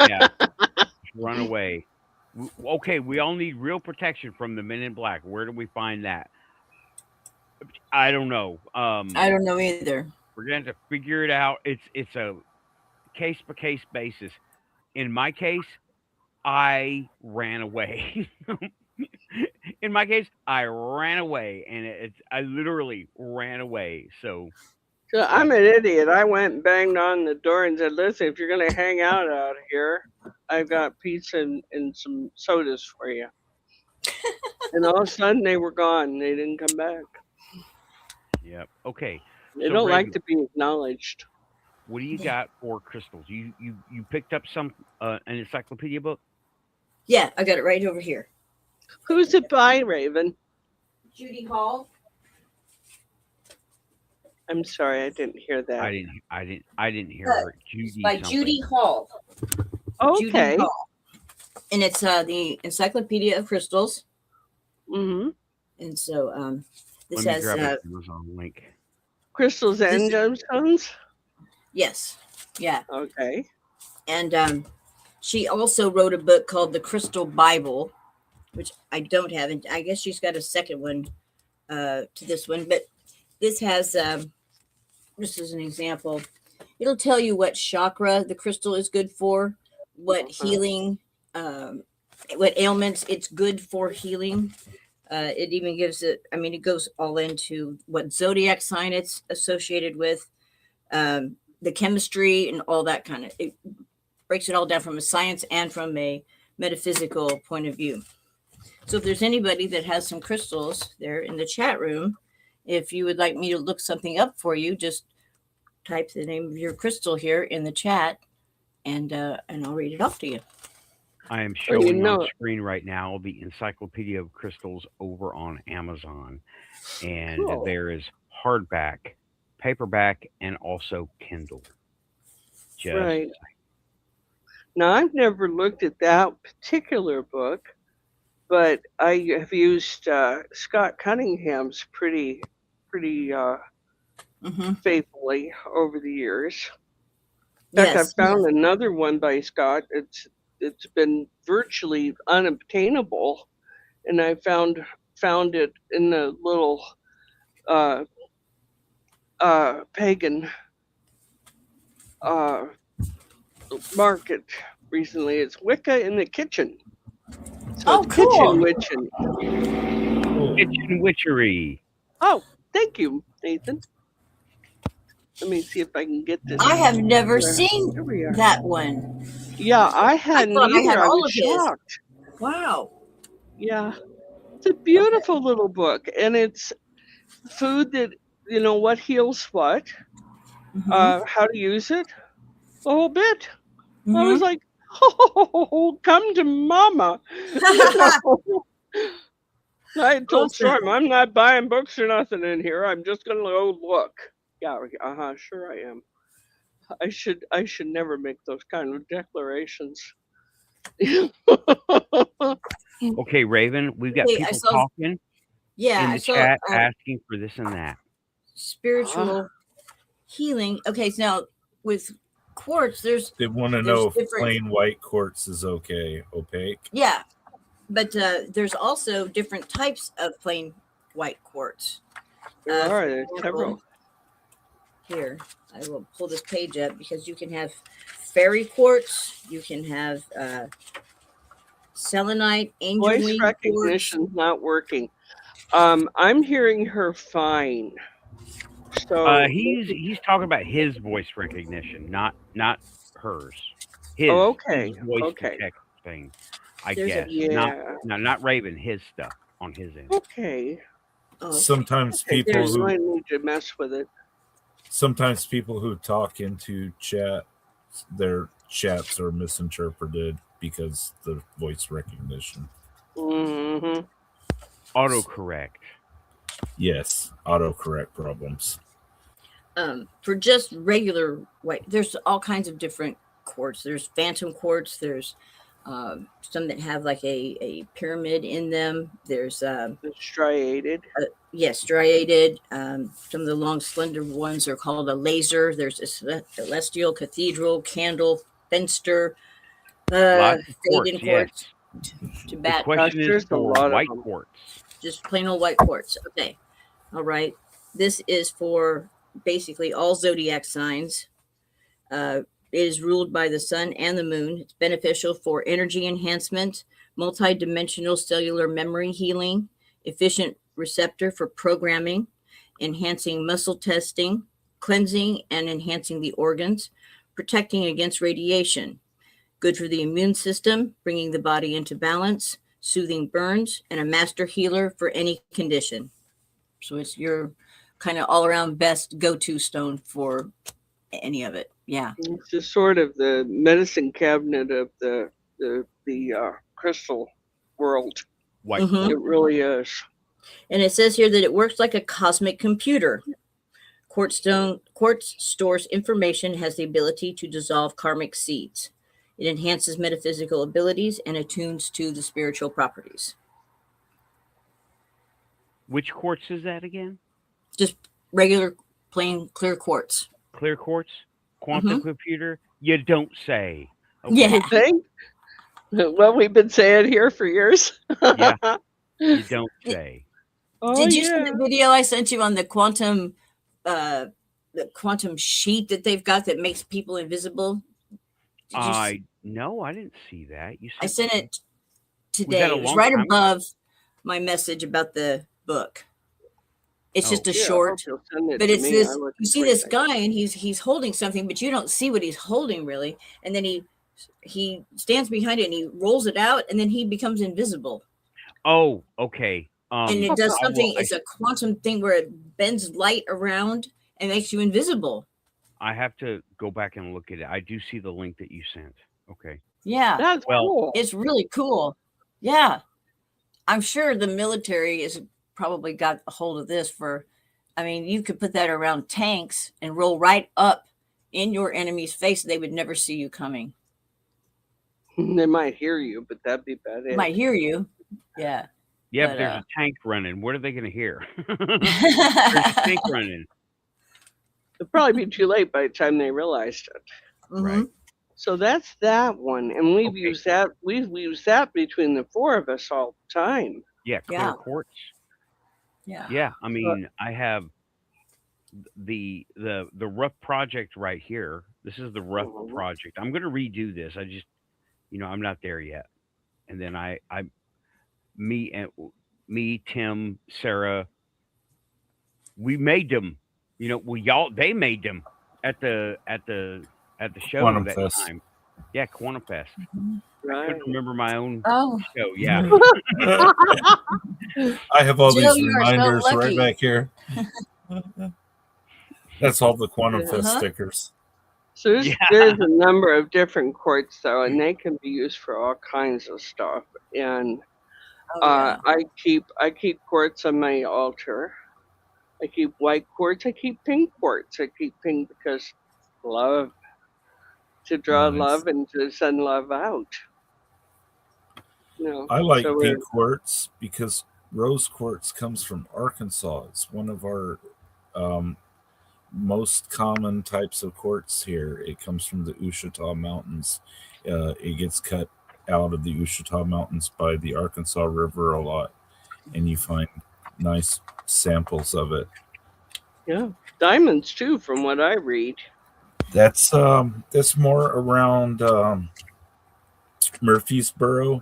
Yeah. Run away. Okay, we all need real protection from the men in black. Where do we find that? I don't know. I don't know either. We're going to have to figure it out. It's a case-by-case basis. In my case, I ran away. In my case, I ran away, and I literally ran away. So So I'm an idiot. I went and banged on the door and said, "Listen, if you're gonna hang out here, I've got pizza and some sodas for you." And all of a sudden, they were gone. They didn't come back. yep. Okay. They So don't like Raven, to be acknowledged. what do you got for crystals? You picked up some an encyclopedia book? Yeah, I got it right over here. Who's it by, Raven? Judy Hall. I'm sorry, I didn't hear that. I didn't hear her. Judy By something. Judy Hall. Judy Okay. Hall. And it's the Encyclopedia of Crystals. Mm-hmm. And so this Let me has grab an Amazon link. Crystals and gemstones? yes. Yeah. Okay. And she also wrote a book called The Crystal Bible, which I don't have. And I guess she's got a second one to this one. But this has, just as an example, it'll tell you what chakra the crystal is good for, what healing, what ailments it's good for healing. It even gives it, I mean, it goes all into what zodiac sign it's associated with, the chemistry and all that kind of, it breaks it all down from a science and from a metaphysical point of view. So if there's anybody that has some crystals there in the chat room, if you would like me to look something up for you, just type the name of your crystal here in the chat, and I'll read it off to you. I am showing on screen right now the Encyclopedia of Crystals over on Amazon, and there is hardback, paperback, and also Kindle. Just right. Now, I've never looked at that particular book, but I have used Scott Cunningham's pretty faithfully over the years. In fact, Yes, I found another one by Scott. It's been virtually unobtainable, and I found it in the little pagan market recently. It's Wicca in the Kitchen. So it's cool. kitchen witching. kitchen witchery. Oh, thank you, Nathan. Let me see if I can get this. I have never seen Here we are. that one. Yeah, I hadn't thought I either. had I all was of his. shocked. Wow. Yeah. It's a beautiful little book, and it's food that, what heals what, how to use it, the whole bit. I was like, oh, come to mama. I told Storm, I'm not buying books or nothing in here. I'm just going to go look. Yeah, sure I am. I should never make those kind of declarations. Okay, Raven, we've got people talking in the chat asking for this and that. Spiritual healing. Okay, so now with quartz, they want to know if plain white quartz is okay, opaque. Yeah, but there's also different types of plain white quartz. There are several. Here, I will pull this page up because you can have fairy quartz, you can have selenite, angel Voice wing recognition's not working. I'm hearing her fine. So he's talking about his voice recognition, not hers. His, okay. His voice Okay. detect thing, I There's guess. Not Raven. His stuff on his end. Okay. Sometimes people who I need to mess with it. Sometimes people who talk into chat, their chats are misinterpreted because the voice recognition. Mm-hmm. Autocorrect. Yes, autocorrect problems. For just regular white, there's all kinds of different quartz. There's phantom quartz. There's some that have like a pyramid in them. There's striated. Yes, striated. Some of the long, slender ones are called a laser. There's a celestial, cathedral, candle, fenster, faded quartz. The question is for white quartz. Just plain old white quartz. Okay. All right. This is for basically all zodiac signs. It is ruled by the sun and the moon. It's beneficial for energy enhancement, multi-dimensional cellular memory healing, efficient receptor for programming, enhancing muscle testing, cleansing and enhancing the organs, protecting against radiation, good for the immune system, bringing the body into balance, soothing burns, and a master healer for any condition. So it's your kind of all-around best go-to stone for any of it. Yeah. It's just sort of the medicine cabinet of the crystal world. White Mhm. It really is. And it says here that it works like a cosmic computer. Quartz stores information, has the ability to dissolve karmic seeds. It enhances metaphysical abilities and attunes to the spiritual properties. Which quartz is that again? Just regular, plain, clear quartz. Clear quartz? Quantum computer? You don't say. Okay. Yeah. You think? What we've been saying here for years. Yeah. You don't say. Oh, Did you yeah. see the video I sent you on the quantum sheet that they've got that makes people invisible? No, I didn't see that. I sent it Was that today. a It was long right time ago? above my message about the book. It's just a Yeah, I short, hope you'll send it but to it's me. this. I look You see great. this guy, and he's holding something, but you don't see what he's holding really. And then he stands behind it, and he rolls it out, and then he becomes invisible. Oh, okay. And it does I will- something. It's a quantum thing where it bends light around and makes you invisible. I have to go back and look at it. I do see the link that you sent. Okay. Yeah, That's Well, cool. it's really cool. Yeah, I'm sure the military is probably got a hold of this for. I mean, you could put that around tanks and roll right up in your enemy's face. They would never see you coming. They might hear you, but that'd be bad. They might hear you. Yeah. Yeah, But, but there's a tank running. What are they going to hear? There's a tank running. It'd probably be too late by the time they realized it. Right. So that's that one, and we've Okay. used that. We've used that between the four of us all the time. Yeah, clear Yeah. quartz. Yeah. Yeah, I mean, I have the rough project right here. This is the rough Mhm. project. I'm going to redo this. I just, I'm not there yet. And then me, Tim, Sarah, we made them. They made them at the show Quantum that Fest. time. Yeah, Quantum Fest. I Right. couldn't remember my own Oh, show. Yeah. I have all Joe, these you are so reminders right lucky. back here. That's all the Quantum Fest Uh-huh. stickers. So there's a number of different quartz though, and they can be used for all kinds of stuff. And yeah. I keep quartz on my altar. I keep white quartz. I keep pink quartz. I keep pink because love, to draw Nice. love and to send love out. I like so pink quartz because rose quartz comes from Arkansas. It's one of our most common types of quartz here. It comes from the Ouachita Mountains. It gets cut out of the Ouachita Mountains by the Arkansas River a lot, and you find nice samples of it. Yeah, diamonds too, from what I read. That's more around Murfreesboro.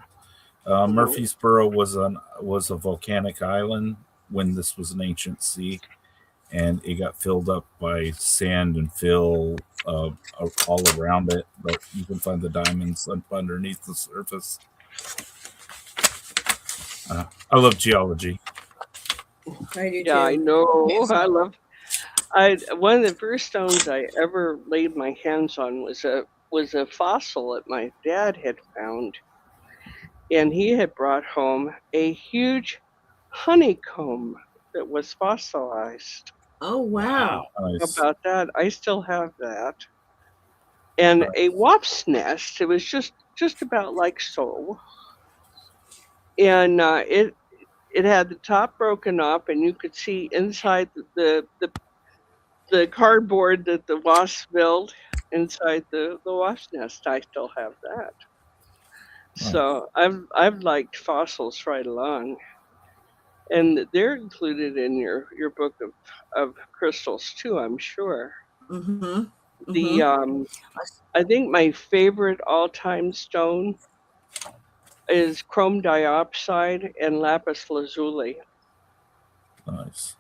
Murfreesboro was a volcanic island when this was an ancient sea, and it got filled up by sand and fill all around it. But you can find the diamonds underneath the surface. I love geology. I do Yeah, I too. know. One of the first stones I ever laid my hands on was a fossil that my dad had found, and he had brought home a huge honeycomb that was fossilized. Oh, wow. Nice. About that, I still have that, and a wasp's nest. It was just about like so, and it had the top broken up, and you could see inside the cardboard that the wasp built inside the wasp nest. I still have that. So I've liked fossils right along, and they're included in your book of crystals too, I'm sure. Mm-hmm. The I think my favorite all-time stone is chrome diopside and lapis lazuli. Nice.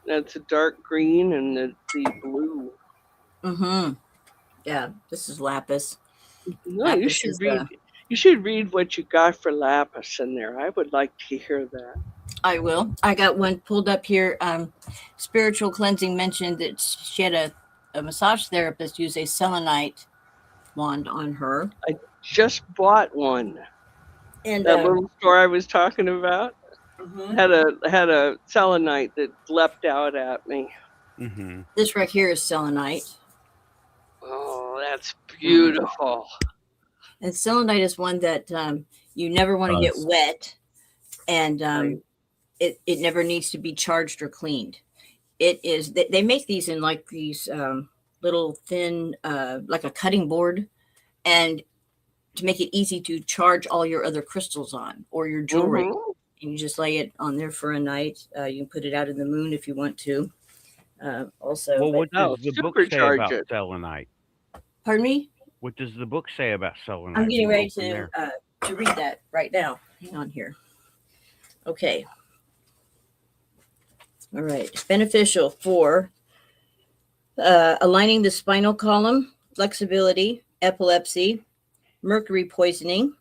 That's a dark green and the blue. Yeah, this is lapis. No, Lapis you should is, read. You should read what you got for lapis in there. I would like to hear that. I will. I got one pulled up here. Spiritual Cleansing mentioned that she had a massage therapist use a selenite wand on her. I just bought one. And that little store I was talking about had a selenite that leapt out at me. This right here is selenite. Oh, that's beautiful. And selenite is one that you never want to get wet, and it never needs to be charged or cleaned. It is they make these in like these little thin like a cutting board, and to make it easy to charge all your other crystals on or your jewelry. And you just lay it on there for a night. You can put it out in the moon if you want to. Also, well, what does the book say about selenite? Pardon me? What does the book say about selenite? I'm getting ready to read that right now. Hang on here. Okay. All right. It's beneficial for aligning the spinal column, flexibility, epilepsy, mercury poisoning,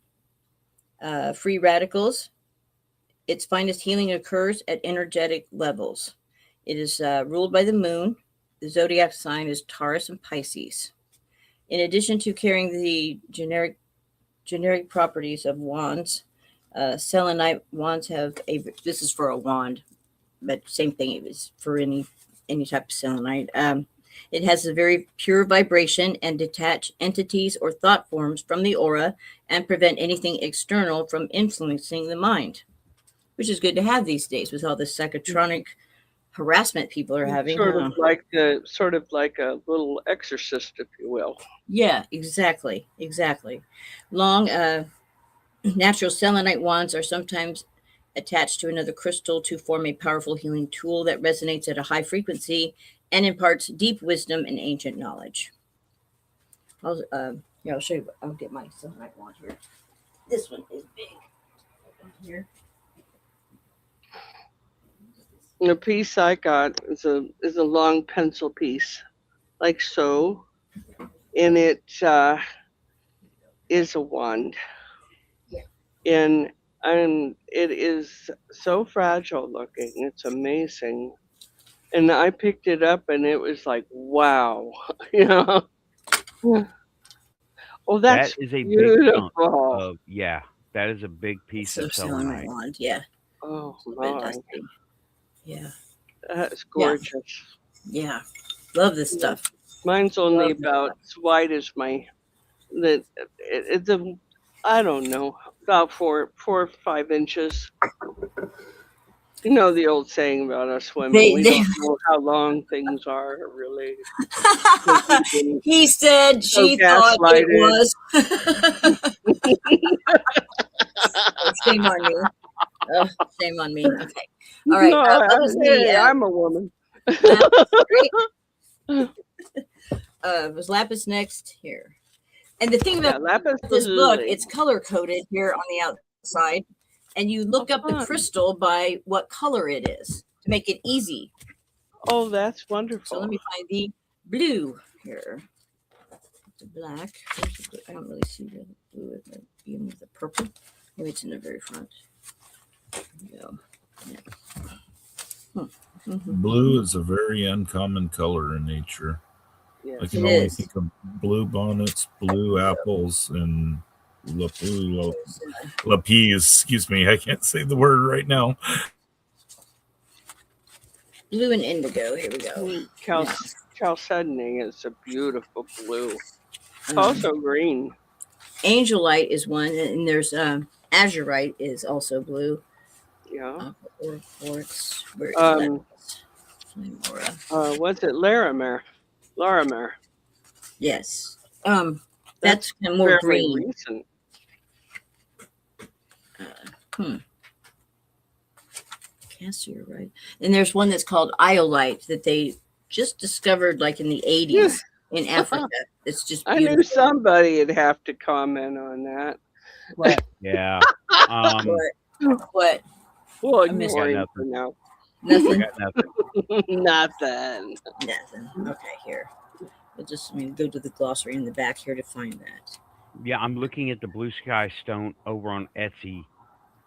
free radicals. Its finest healing occurs at energetic levels. It is ruled by the moon. The zodiac sign is Taurus and Pisces. In addition to carrying the generic properties of wands, selenite wands have this is for a wand, but same thing. It is for any type of selenite. It has a very pure vibration and detach entities or thought forms from the aura and prevent anything external from influencing the mind, which is good to have these days with all the psychotronic harassment people are having. Sort of like a little exorcist, if you will. Yeah, exactly. Long natural selenite wands are sometimes attached to another crystal to form a powerful healing tool that resonates at a high frequency and imparts deep wisdom and ancient knowledge. I'll show you. I'll get my selenite wand here. This one is big. Here. The piece I got is a long pencil piece, like so, and it is a wand, and it is so fragile looking. It's amazing, and I picked it up, and it was like, wow, you know. Oh, that is a beautiful. Big chunk of, that is a big piece of selenite. Wand, yeah. Oh my. Yeah. That's gorgeous. Yeah. Love this stuff. Mine's only about as wide as it's I don't know, about 4 or 5 inches. You know the old saying about us women. We don't know how long things are, really. He said she thought it was. Shame on you. Oh, shame on me. Okay. All right. No, I'm a woman. Was lapis next here? And the thing about this book, it's color coded here on the outside, and you look up the crystal by what color it is to make it easy. Oh, that's wonderful. So let me find the blue here. The black. I don't really see the blue, even with the purple. Maybe it's in the very front. There we go. Yeah. Blue is a very uncommon color in nature. Yes. I can only think of blue bonnets, blue apples, and lapis. Excuse me, I can't say the word right now. Blue and indigo. Here we go. Chalcedony is a beautiful blue. It's also green. Angelite is one, and there's azurite is also blue. Yeah. What's it? Larimer. Yes. That's more green. Recent. Cassiorite. And there's one that's called iolite that they just discovered like in the 80s. in Africa. It's just I knew beautiful. somebody would have to comment on that. What? Yeah. What? We'll I missed ignore him nothing. for now. I Nothing. got nothing. Nothing. Nothing. Okay, here. We'll just go to the glossary in the back here to find that. Yeah, I'm looking at the blue sky stone over on Etsy.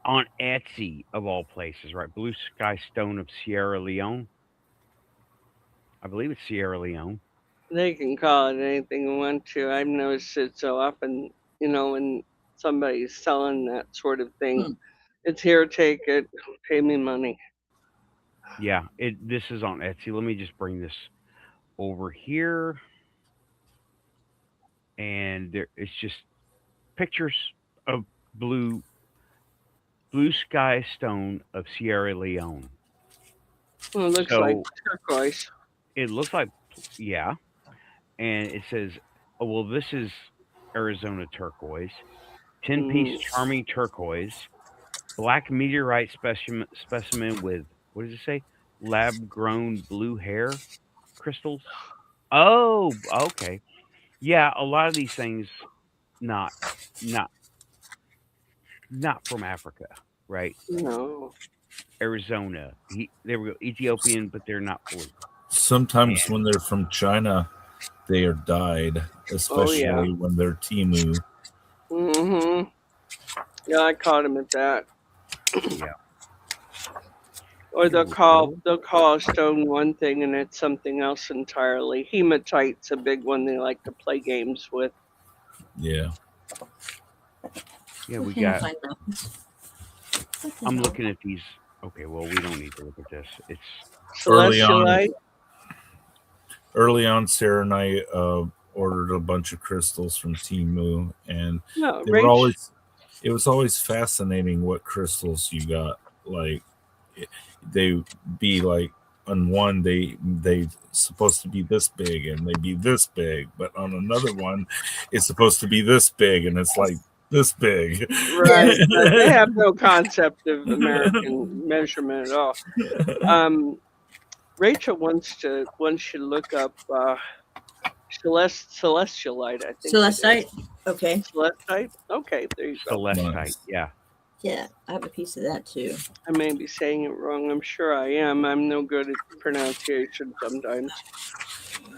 On Etsy, of all places, right? Blue sky stone of Sierra Leone. I believe it's Sierra Leone. They can call it anything they want to. I've noticed it so often, when somebody's selling that sort of thing. Hmm. It's here, take it, pay me money. Yeah, this is on Etsy. Let me just bring this over here. And it's just pictures of blue sky stone of Sierra Leone. Well, it looks like turquoise. It looks like, yeah. And it says, oh, well, this is Arizona turquoise, 10-piece charming turquoise, black meteorite specimen with, what does it say? Lab-grown blue hair crystals. Oh, okay. Yeah, a lot of these things, not from Africa, right? No. Arizona. There we go. Ethiopian, but they're not blue. Sometimes when they're from China, they are dyed, especially when they're Timu. Mm-hmm. Yeah, I caught him at that. Yeah. Or they'll call a stone one thing and it's something else entirely. Hematite's a big one they like to play games with. Yeah. Yeah, we got. I'm looking at these. Okay, well, we don't need to look at this. It's Celestialite. Early on, Sarah and I ordered a bunch of crystals from Timu, and it was always fascinating what crystals you got. Like, they be like, on one they supposed to be this big and they be this big, but on another one it's supposed to be this big and it's like this big. Right. They have no concept of American measurement at all. Rachel wants to look up celestialite, I think. Celestite? Okay. Celestite? Okay, there you go. Celestite, yeah. Yeah, I have a piece of that too. I may be saying it wrong. I'm sure I am. I'm no good at pronunciation sometimes.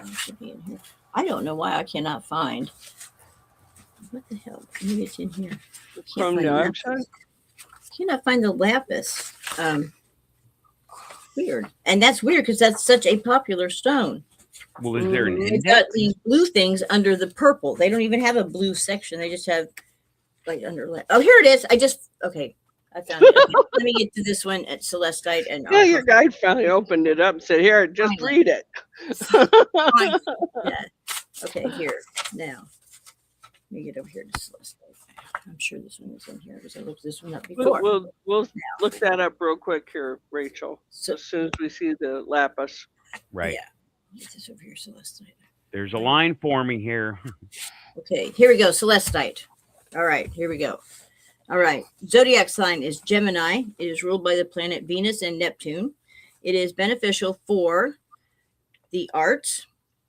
It should be in here. I don't know why I cannot find. What the hell? Maybe it's in here. From the website? Cannot find the lapis. Weird. And that's weird because that's such a popular stone. Well, is there an They've index? got these blue things under the purple. They don't even have a blue section. They just have like under. Oh, here it is. Okay. I found it. Let me get to this one at Celestite. And yeah, your guide finally opened it up and said, here, just read it. Yeah. Okay, here. Now, let me get over here to Celestite. I'm sure this one is in here because I looked this one up before. We'll look that up real quick here, Rachel. So, as soon as we see the lapis. Right. Yeah. Get this over here, Celestite. There's a line forming here. Okay, here we go. Celestite. All right, here we go. All right. Zodiac sign is Gemini. It is ruled by the planet Venus and Neptune. It is beneficial for the arts,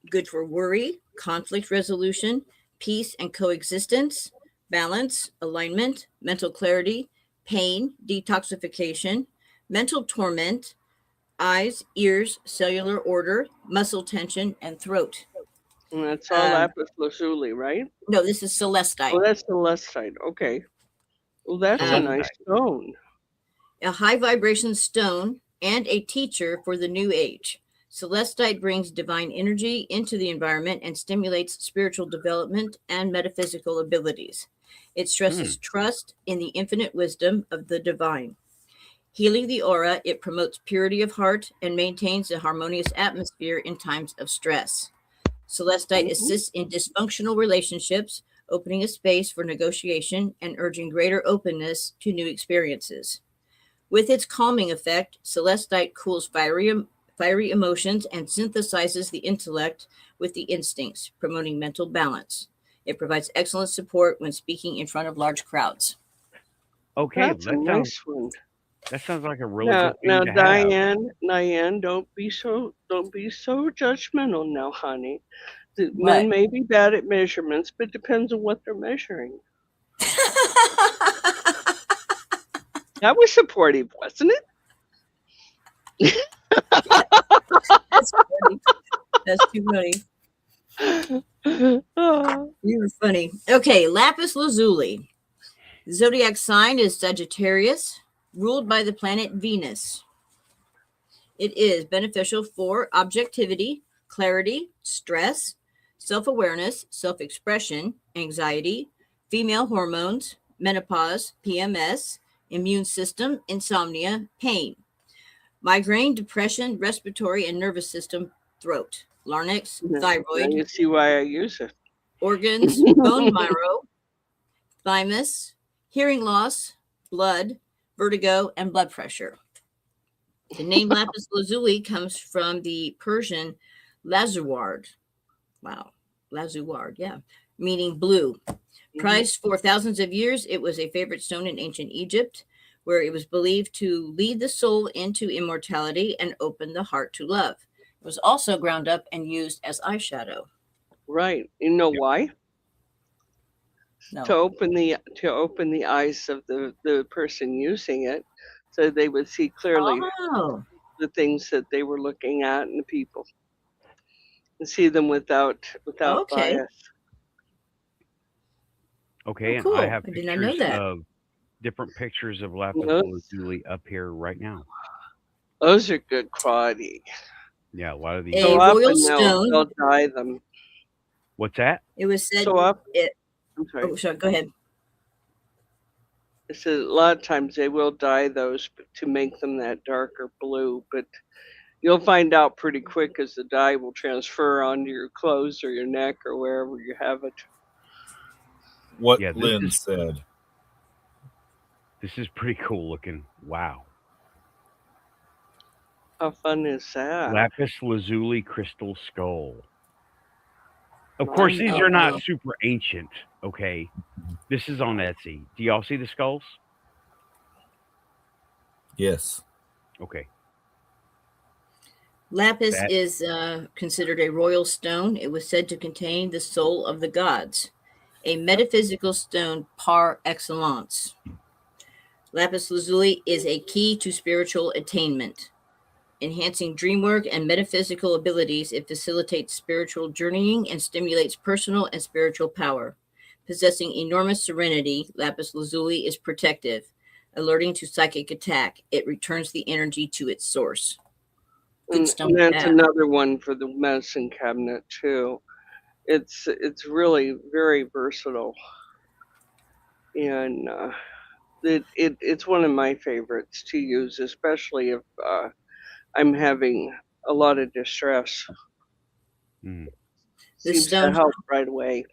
good for worry, conflict resolution, peace and coexistence, balance, alignment, mental clarity, pain, detoxification, mental torment, eyes, ears, cellular order, muscle tension, and throat. And that's all lapis lazuli, right? No, this is Celestite. Oh, that's Celestite. Okay. Well, that's a nice stone. A high vibration stone and a teacher for the new age. Celestite brings divine energy into the environment and stimulates spiritual development and metaphysical abilities. It stresses trust in the infinite wisdom of the divine. Healing the aura, it promotes purity of heart and maintains a harmonious atmosphere in times of stress. Celestite assists in dysfunctional relationships, opening a space for negotiation and urging greater openness to new experiences. With its calming effect, Celestite cools fiery emotions and synthesizes the intellect with the instincts, promoting mental balance. It provides excellent support when speaking in front of large crowds. Okay, that's a nice one. That sounds like a really good thing now, to Diane, don't be so judgmental now, honey. The What? men may be bad at measurements, but it depends on what they're measuring. That was supportive, wasn't it? That's funny. That's too funny. Oh, You were funny. Okay, lapis lazuli. The zodiac sign is Sagittarius, ruled by the planet Venus. It is beneficial for objectivity, clarity, stress, self-awareness, self-expression, anxiety, female hormones, menopause, PMS, immune system, insomnia, pain, migraine, depression, respiratory and nervous system, throat, larynx, now thyroid, you see why I use it. organs, bone marrow, thymus, hearing loss, blood, vertigo, and blood pressure. The name lapis lazuli comes from the Persian lazuard. Wow, lazuard, yeah, meaning blue. Prized for thousands of years, it was a favorite stone in ancient Egypt, where it was believed to lead the soul into immortality and open the heart to love. It was also ground up and used as eyeshadow. Right. You know why? No. To open the eyes of the person using it, so they would see clearly Oh, the things that they were looking at and the people, and see them without okay. bias. Okay, Oh, and cool. I have I did not know pictures that. of different pictures of lapis Those, lazuli up here right now. those are good quality. Yeah, a lot of these. A So royal often stone. they'll dye them. What's that? It was said. So often, It. I'm sorry. Oh, sorry. Go ahead. I said a lot of times they will dye those to make them that darker blue, but you'll find out pretty quick as the dye will transfer onto your clothes or your neck or wherever you have it. What Yeah, Lynn said. This is pretty cool looking. Wow. How fun is that? Lapis lazuli crystal skull. Of course, these are not super ancient. Okay, this is on Etsy. Do y'all see the skulls? Yes. Okay. Lapis That- is considered a royal stone. It was said to contain the soul of the gods, a metaphysical stone par excellence. Lapis lazuli is a key to spiritual attainment. Enhancing dream work and metaphysical abilities, it facilitates spiritual journeying and stimulates personal and spiritual power. Possessing enormous serenity, lapis lazuli is protective. Alerting to psychic attack, it returns the energy to its source. Good stone And to that's have. another one for the medicine cabinet too. It's really very versatile, and it's one of my favorites to use, especially if I'm having a lot of distress. Mm. The Seems to stone help right away.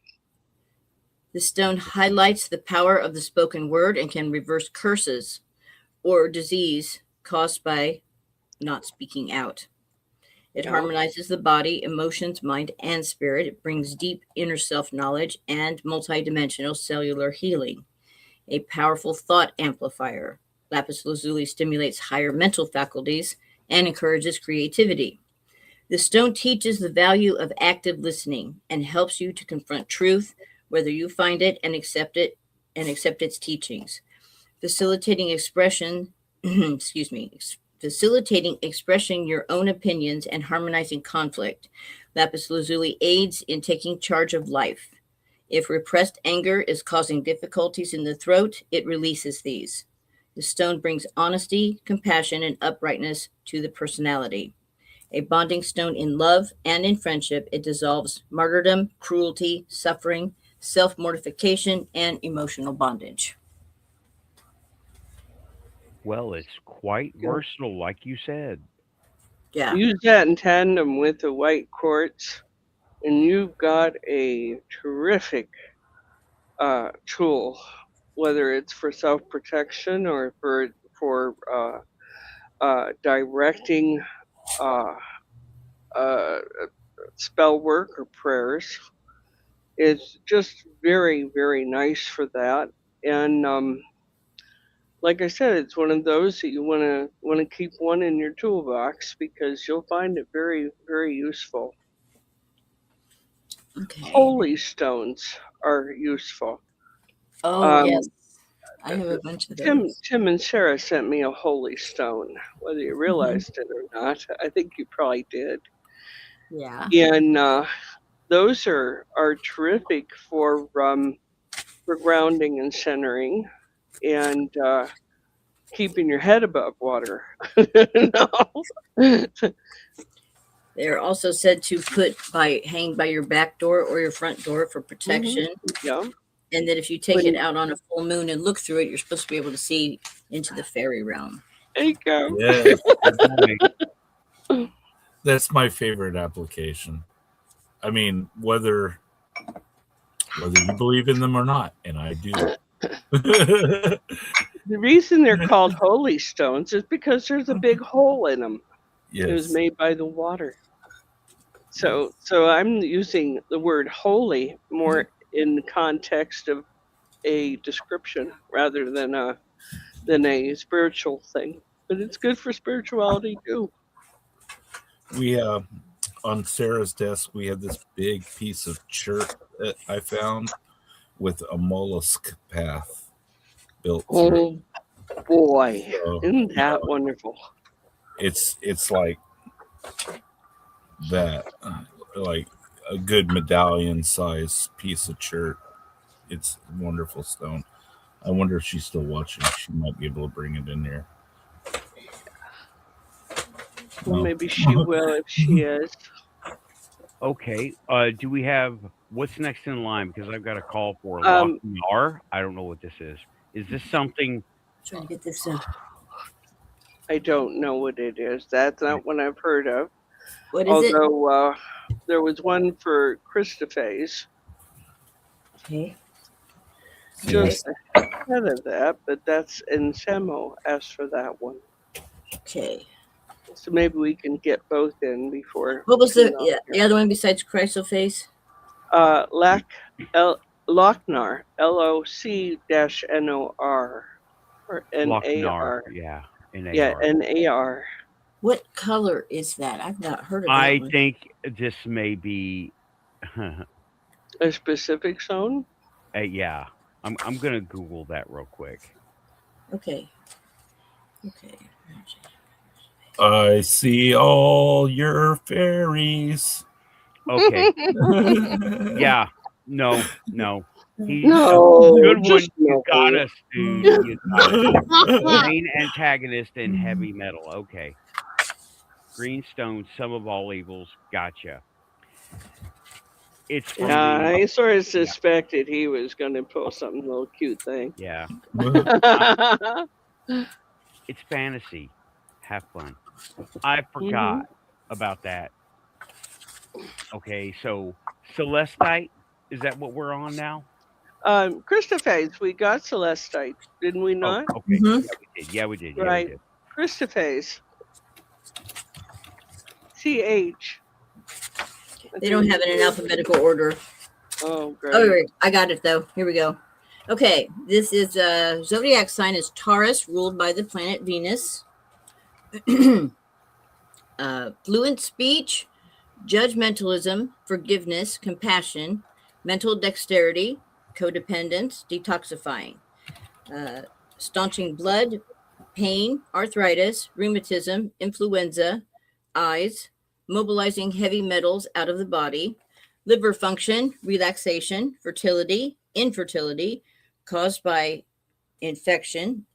The stone highlights the power of the spoken word and can reverse curses or disease caused by not speaking out. It harmonizes the body, emotions, mind, and spirit. It brings deep inner self knowledge and multidimensional cellular healing. A powerful thought amplifier. Lapis lazuli stimulates higher mental faculties and encourages creativity. The stone teaches the value of active listening and helps you to confront truth, whether you find it and accept its teachings. Facilitating expression, facilitating expressing your own opinions and harmonizing conflict. Lapis lazuli aids in taking charge of life. If repressed anger is causing difficulties in the throat, it releases these. The stone brings honesty, compassion, and uprightness to the personality. A bonding stone in love and in friendship, it dissolves martyrdom, cruelty, suffering, self-mortification, and emotional bondage. Well, it's quite versatile, like you said. Yeah. Use that in tandem with the white quartz, and you've got a terrific tool, whether it's for self-protection or for directing spell work or prayers. It's just very, very nice for that. And like I said, it's one of those that you want to keep one in your toolbox because you'll find it very, very useful. Okay. Holy stones are useful. Oh, yes. I have a bunch of those. Tim and Sarah sent me a holy stone, whether you realized it or not. I think you probably did. Yeah. And those are terrific for grounding and centering and keeping your head above water. They're also said to hang by your back door or your front door for protection. Yeah. And that if you take it out on a full moon and look through it, you're supposed to be able to see into the fairy realm. There you go. Yeah. That's my favorite application. I mean, whether you believe in them or not, and I do. The reason they're called holy stones is because there's a big hole in them. Yes. It was made by the water. So I'm using the word holy more in the context of a description rather than a spiritual thing. But it's good for spirituality too. We on Sarah's desk we had this big piece of chert that I found with a mollusk path built through. Oh boy, So, isn't that wonderful? It's like that, like a good medallion size piece of chert. It's a wonderful stone. I wonder if she's still watching. She might be able to bring it in here. Well, maybe she will if she is. Okay. Do we have what's next in line? Because I've got a call for Lochnar. I don't know what this is. Is this something? Trying to get this in. I don't know what it is. That's not one I've heard of. What is it? Although there was one for Christophase. Okay. Just ahead of that, but that's Ensemo asked for that one. Okay. So maybe we can get both in before. What was the other one besides Chrysophase? Lochnar, LOC-NOR or NAR. Yeah. NAR. Yeah, NAR. What color is that? I've not heard of that. I one. think this may be A specific zone? yeah. I'm gonna Google that real quick. Okay. Okay. I see all your fairies. Okay. Yeah. No. He, No, good one. just You got no. us, dude. You got us. Green antagonist in heavy metal. Okay. Green stone, sum of all evils. Gotcha. It's from I sort of suspected he was going to pull something little cute thing. yeah. It's fantasy. Have fun. I forgot about that. Okay, so Celestite, is that what we're on now? Christophase, we got Celestite, didn't we not? Oh, okay. Mhm. Yeah, we did. Right. Yeah, we did. Christophase. CH. They don't have it in alphabetical order. Oh, great. Oh, wait, I got it though. Here we go. Okay, this is zodiac sign is Taurus, ruled by the planet Venus. Fluent speech, judgmentalism, forgiveness, compassion, mental dexterity, codependence, detoxifying, staunching blood, pain, arthritis, rheumatism, influenza, eyes, mobilizing heavy metals out of the body, liver function, relaxation, fertility, infertility caused by infection,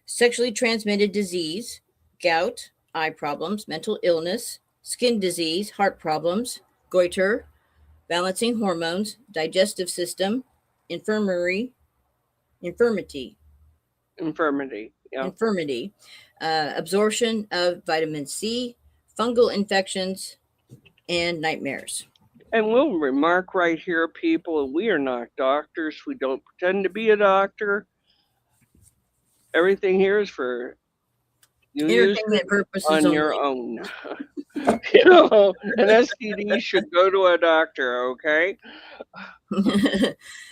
sexually transmitted disease, gout, eye problems, mental illness, skin disease, heart problems, goiter, balancing hormones, digestive system, infirmity, Yeah. Absorption of vitamin C, fungal infections, and nightmares. And we'll remark right here, people, we are not doctors. We don't pretend to be a doctor. Everything here is for you use Entertainment purposes on only. your own. You know, an STD should go to a doctor, okay?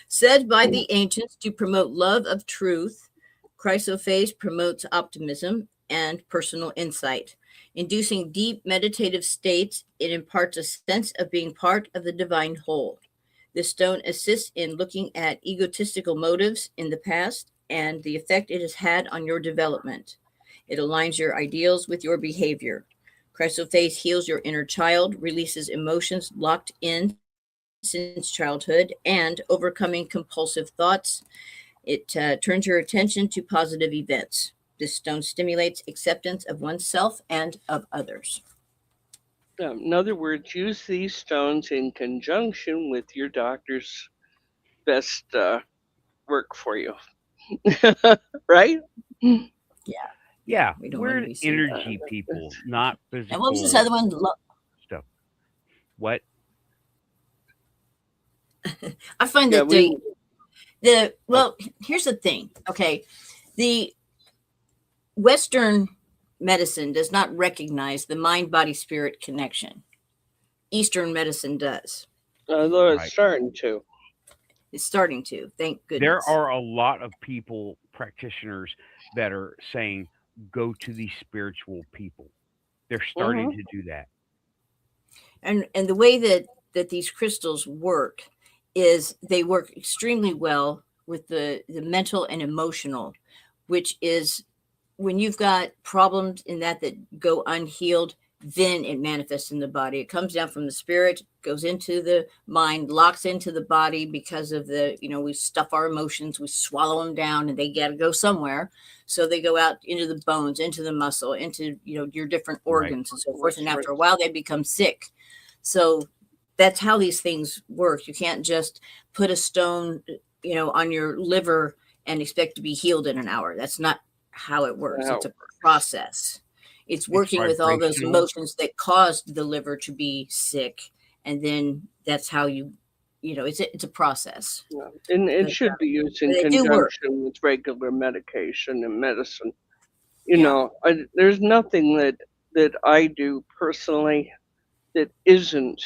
Said by the ancients to promote love of truth, Chrysophase promotes optimism and personal insight. Inducing deep meditative states, it imparts a sense of being part of the divine whole. This stone assists in looking at egotistical motives in the past and the effect it has had on your development. It aligns your ideals with your behavior. Crystal Faith heals your inner child, releases emotions locked in since childhood, and overcoming compulsive thoughts. It turns your attention to positive events. This stone stimulates acceptance of oneself and of others. In other words, use these stones in conjunction with your doctor's best work for you. Right? Yeah, We don't we're want to be seen. energy people, not physical. And what was this other one? Stuff. What? I find Yeah, that well, here's the thing. Okay, the Western medicine does not recognize the mind-body-spirit connection. Eastern medicine does. Although it's Right. starting to. It's starting to. Thank goodness. There are a lot of people, practitioners, that are saying, go to these spiritual people. They're starting to do that. And the way that these crystals work is they work extremely well with the mental and emotional, which is when you've got problems in that go unhealed, then it manifests in the body. It comes down from the spirit, goes into the mind, locks into the body because of we stuff our emotions, we swallow them down, and they got to go somewhere. So they go out into the bones, into the muscle, into, your different organs and so forth. And after a while, they become sick. So that's how these things work. You can't just put a stone, on your liver and expect to be healed in an hour. That's not how it works. It's a process. It's working with all those emotions that caused the liver to be sick. And then that's how it's a process. Yeah. And it should be used in conjunction with regular medication and medicine. There's nothing that I do personally that isn't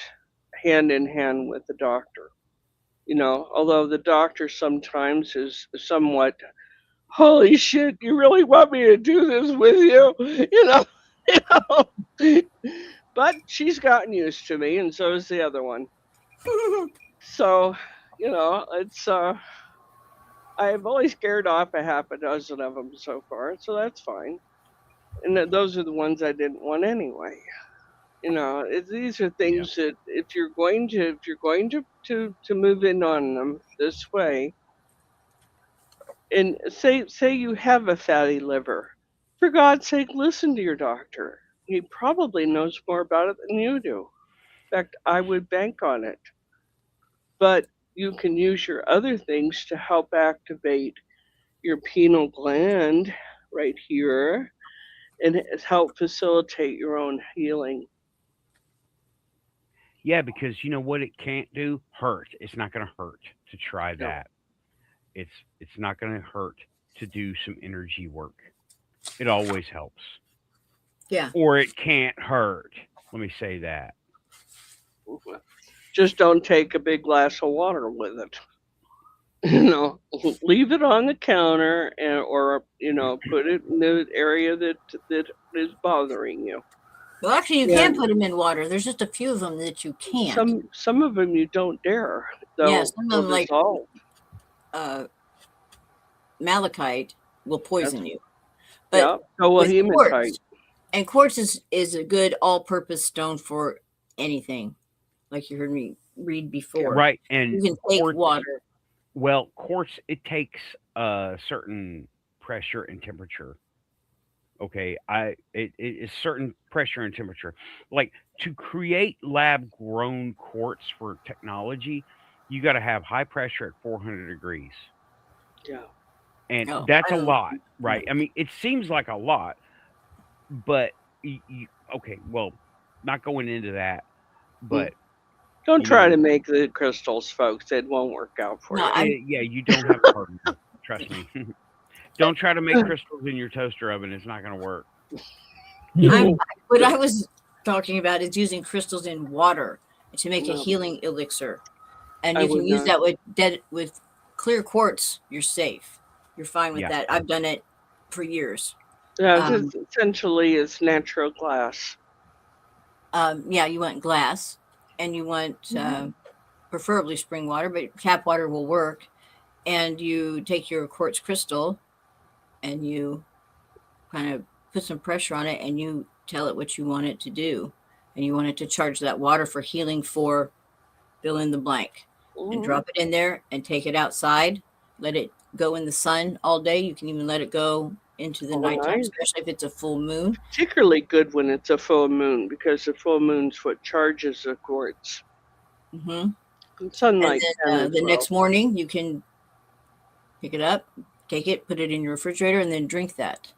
hand in hand with the doctor. Although the doctor sometimes is somewhat, holy shit, you really want me to do this with you? But she's gotten used to me, and so is the other one. So, it's I've only scared off a half a dozen of them so far, so that's fine. And those are the ones I didn't want anyway. These are things that if you're going to move in on them this way, and say you have a fatty liver, for God's sake, listen to your doctor. He probably knows more about it than you do. In fact, I would bank on it. But you can use your other things to help activate your pineal gland right here and help facilitate your own healing. Yeah, because you know what it can't do? Hurt. It's not going to hurt to try that. It's not going to hurt to do some energy work. It always helps. Yeah. Or it can't hurt. Let me say that. Just don't take a big glass of water with it. Leave it on the counter or put it in the area that is bothering you. Well, actually, you can put them in water. There's just a few of them that you can't. Some of them you don't dare. Some of them, like malachite, will poison you. But hematite. And quartz is a good all-purpose stone for anything, like you heard me read before. Right, and you can take water. Well, quartz, it takes a certain pressure and temperature. Okay, it is certain pressure and temperature. Like to create lab-grown quartz for technology, you got to have high pressure at 400 degrees. Yeah, and that's a lot, right? I mean, it seems like a lot, but okay, well, not going into that, but don't try to make the crystals, folks. It won't work out for you. Yeah, you don't have a partner. Trust me. Don't try to make crystals in your toaster oven. It's not going to work. What I was talking about is using crystals in water to make a healing elixir. And you can use that with clear quartz. You're safe. You're fine with that. I've done it for years. Yeah, essentially it's natural glass. Yeah, you want glass, and you want preferably spring water, but tap water will work. And you take your quartz crystal and you kind of put some pressure on it, and you tell it what you want it to do. And you want it to charge that water for healing, for fill in the blank, and drop it in there and take it outside. Let it go in the sun all day. You can even let it go into the nighttime, especially if it's a full moon. Particularly good when it's a full moon, because the full moon's what charges the quartz. Mm-hmm. And sunlight. And then, the next morning, you can pick it up, take it, put it in your refrigerator, and then drink that.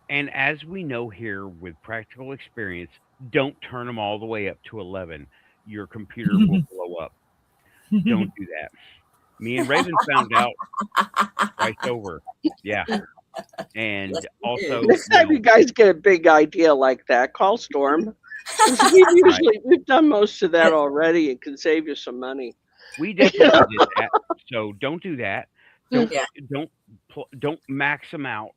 And as we know here with practical experience, don't turn them all the way up to 11. Your computer will blow up. Don't do that. Me and Raven found out right over. Yeah. And also, next time you guys get a big idea like that, call Storm. We've done most of that already. It can save you some money. We definitely did that. So don't do that. Don't max them out.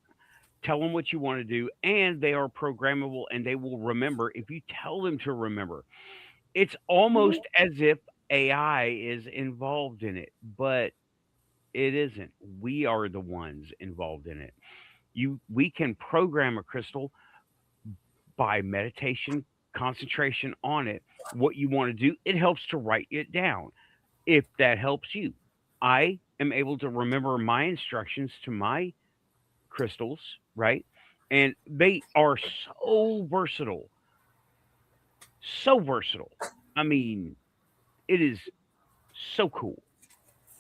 Tell them what you want to do, and they are programmable, and they will remember if you tell them to remember. It's almost as if AI is involved in it, but it isn't. We are the ones involved in it. We can program a crystal by meditation, concentration on it, what you want to do. It helps to write it down. If that helps you, I am able to remember my instructions to my crystals, right? And they are so versatile. So versatile. I mean, it is so cool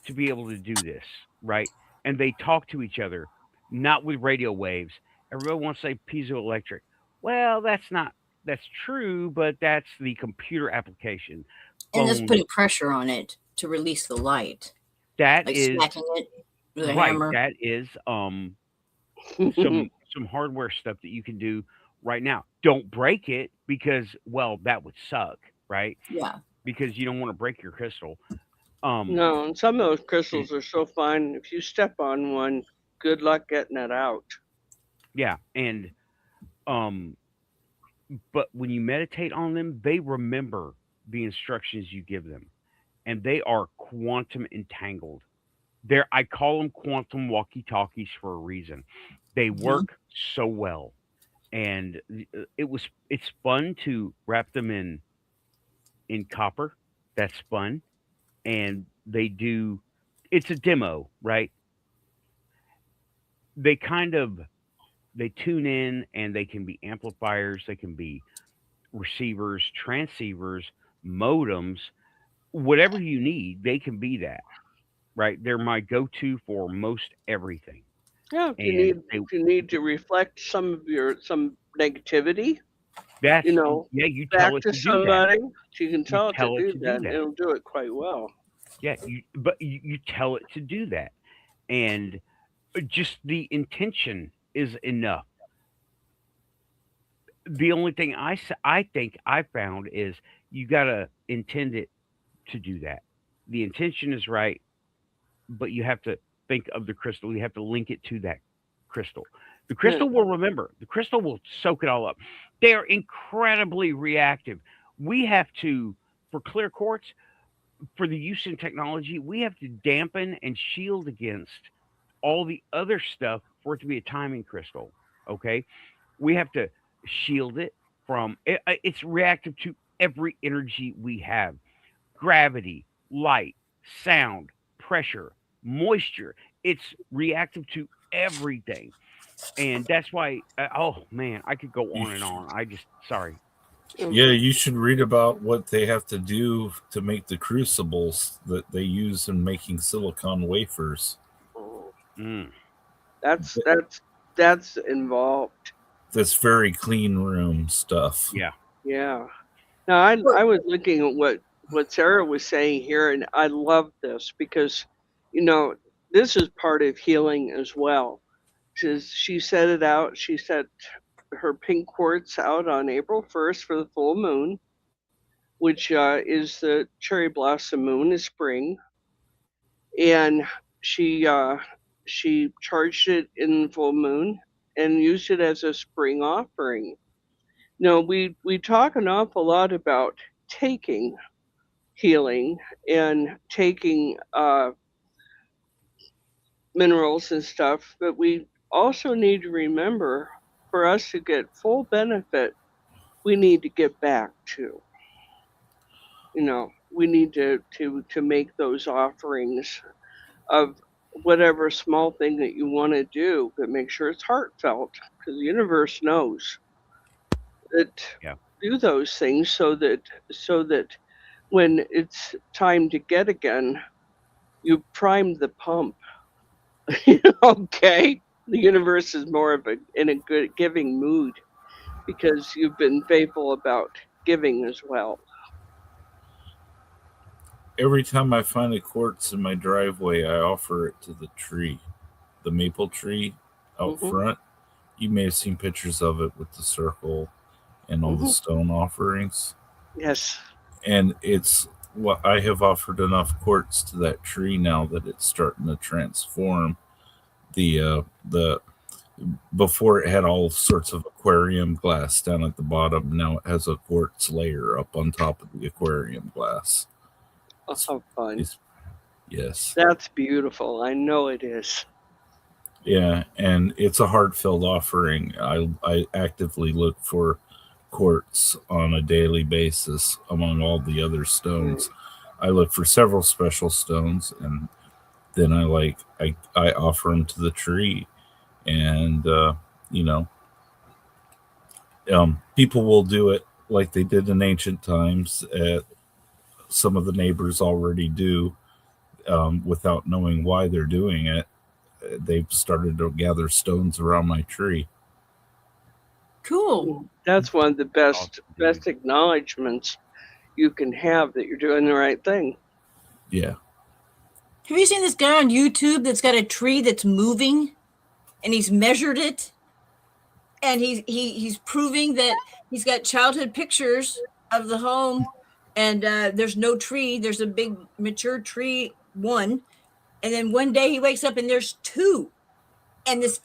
to be able to do this, right? And they talk to each other, not with radio waves. Everybody wants to say piezoelectric. Well, that's true, but that's the computer application. And that's putting pressure on it to release the light. That like is smacking it with a right. hammer. That is some hardware stuff that you can do right now. Don't break it, because that would suck, right? Yeah. Because you don't want to break your crystal. No, and some of those crystals are so fine. If you step on one, good luck getting it out. Yeah, and but when you meditate on them, they remember the instructions you give them, and they are quantum entangled. I call them quantum walkie-talkies for a reason. They work so well, and it's fun to wrap them in copper. That's fun, and they do. It's a demo, right? They tune in, and they can be amplifiers, they can be receivers, transceivers, modems, whatever you need. They can be that, right? They're my go-to for most everything. Yeah, if you need to reflect some negativity, that's you tell it to to somebody, do that. you can tell it to do that. It'll do it quite well. Yeah, you tell it to do that, and just the intention is enough. The only thing I think I found is you gotta intend it to do that. The intention is right, but you have to think of the crystal. You have to link it to that crystal. The crystal will remember. The crystal will soak it all up. They are incredibly reactive. We have to, for clear quartz, for the use in technology, we have to dampen and shield against all the other stuff for it to be a timing crystal. Okay, we have to shield it from it's reactive to every energy we have: gravity, light, sound, pressure, moisture. It's reactive to everything, and that's why oh man, I could go on and on. Sorry. Yeah, you should read about what they have to do to make the crucibles that they use in making silicon wafers. That's involved. That's very clean room stuff. Yeah. Now I was looking at what Sarah was saying here, and I love this because this is part of healing as well. She set it out. She set her pink quartz out on April 1st for the full moon, which is the cherry blossom moon is spring, and she charged it in the full moon, and use it as a spring offering. No, we talk an awful lot about taking healing and taking minerals and stuff, but we also need to remember, for us to get full benefit, we need to get back to. We need to make those offerings of whatever small thing that you want to do, but make sure it's heartfelt, because the universe knows that. Yeah. Do those things so that when it's time to get again, you prime the pump. Okay, the universe is more of in a good giving mood, because you've been faithful about giving as well. Every time I find a quartz in my driveway, I offer it to the tree, the maple tree out front. You may have seen pictures of it with the circle and all the stone offerings. Yes. And it's what I have offered enough quartz to that tree now that it's starting to transform. The before it had all sorts of aquarium glass down at the bottom. Now it has a quartz layer up on top of the aquarium glass. Oh, fun. Yes. That's beautiful. I know it is. Yeah, and it's a heartfelt offering. I actively look for quartz on a daily basis among all the other stones. I look for several special stones, and then I offer them to the tree, and people will do it like they did in ancient times. Some of the neighbors already do, without knowing why they're doing it. They've started to gather stones around my tree. Cool. That's one of the best acknowledgments you can have, that you're doing the right thing. Yeah. Have you seen this guy on YouTube that's got a tree that's moving, and he's measured it, and he's proving that he's got childhood pictures of the home, and there's no tree. There's a big mature tree, one, and then one day he wakes up and there's two. And this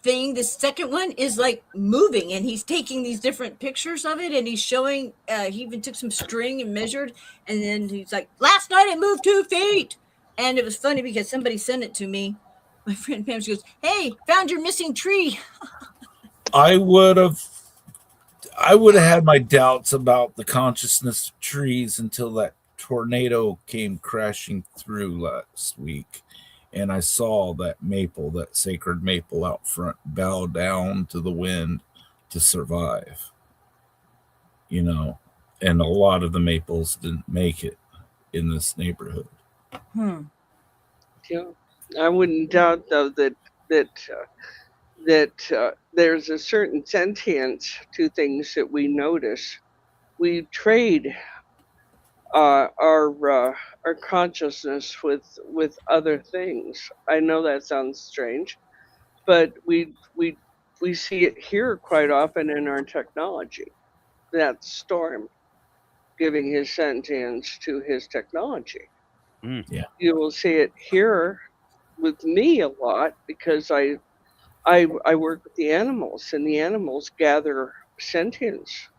second one is like moving, and he's taking these different pictures of it, and he's showing, he even took some string and measured, and then he's like, last night it moved 2 feet. And it was funny because somebody sent it to me. My friend Pam, she goes, hey, found your missing tree. I would have had my doubts about the consciousness of trees until that tornado came crashing through last week. And I saw that maple, that sacred maple out front, bow down to the wind to survive. And a lot of the maples didn't make it in this neighborhood. Yeah, I wouldn't doubt, though, that there's a certain sentience to things that we notice. We trade our consciousness with other things. I know that sounds strange, but we see it here quite often in our technology. That Storm giving his sentience to his technology. Yeah. You will see it here with me a lot, because I work with the animals, and the animals gather sentience.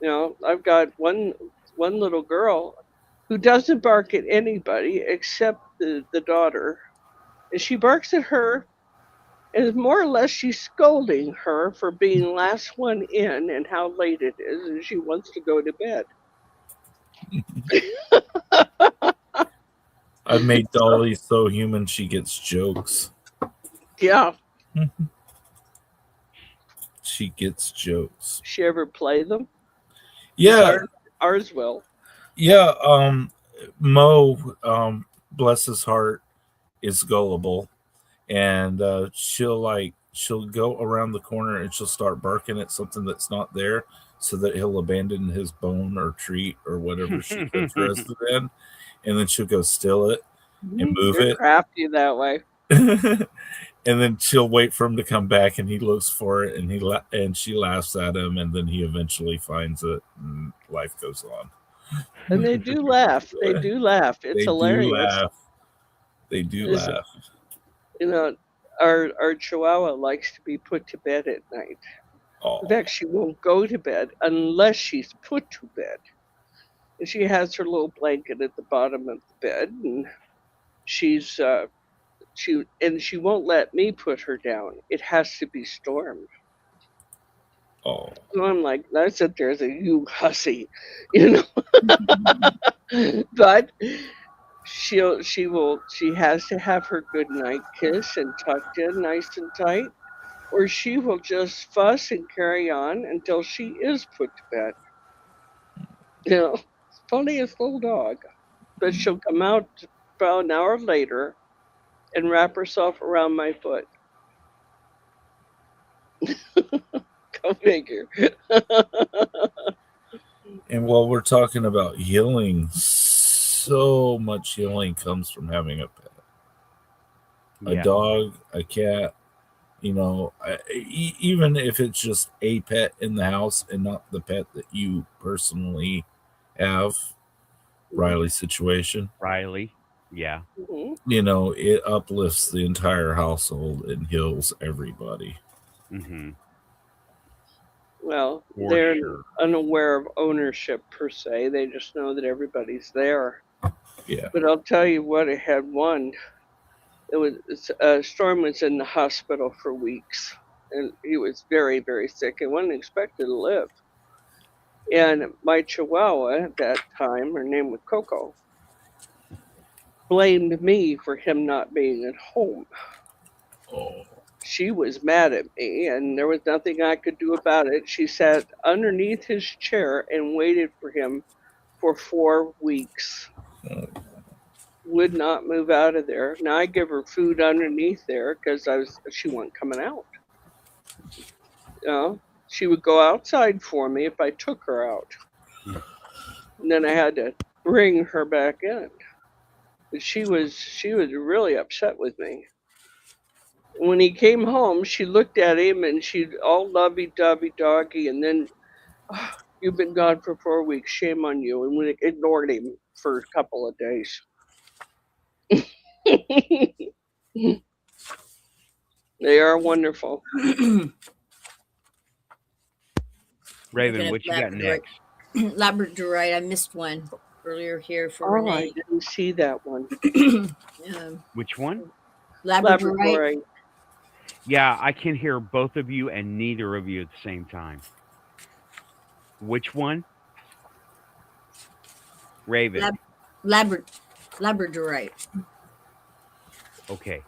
I've got one little girl who doesn't bark at anybody except the daughter, and she barks at her, and more or less she's scolding her for being last one in and how late it is, and she wants to go to bed. I've made Dolly so human she gets jokes. Yeah. She gets jokes. She ever play them? Yeah. Ours will. Yeah. Mo, bless his heart, is gullible, and she'll go around the corner and she'll start barking at something that's not there, so that he'll abandon his bone or treat or whatever she's interested in, and then she'll go steal it and move You're it. crafty that way. And then she'll wait for him to come back, and he looks for it, and she laughs at him, and then he eventually finds it, and life goes on. And they do laugh. They do laugh. It's hilarious. They do laugh. our Chihuahua likes to be put to bed at night. Oh, In fact, she won't go to bed unless she's put to bed. And she has her little blanket at the bottom of the bed, and she's she won't let me put her down. It has to be Storm. oh, So I'm like, I sit there as a you hussy, you know. But she has to have her good night kiss and tucked in nice and tight, or she will just fuss and carry on until she is put to bed. You know, funniest little dog. But she'll come out about an hour later and wrap herself around my foot. Go figure. and while we're talking about healing, so much healing comes from having a pet. A Yeah. dog, a cat, even if it's just a pet in the house and not the pet that you personally have, Riley's situation, Riley. Yeah. Mhm. it uplifts the entire household and heals everybody. Mm-hmm. Well, For they're sure. unaware of ownership per se. They just know that everybody's there. Yeah. But I'll tell you what, it had one. It was Storm was in the hospital for weeks, and he was very, very sick and wasn't expected to live. And my Chihuahua at that time, her name was Coco, blamed me for him not being at home. Oh, She was mad at me, and there was nothing I could do about it. She sat underneath his chair and waited for him for 4 weeks. Would not move out of there. Now I give her food underneath there because she wasn't coming out. She would go outside for me if I took her out, and then I had to bring her back in. But she was really upset with me. When he came home, she looked at him and she'd all lovey-dovey doggy, and then, "Oh, you've been gone for 4 weeks. Shame on you," and we ignored him for a couple of days. They are wonderful. Raven, what you got next? Labradorite. I missed one earlier here for Oh, I Renee. didn't see that one. Which one? Labradorite. Labradorite. Yeah, I can hear both of you and neither of you at the same time. Which one? Raven. Labradorite. Okay.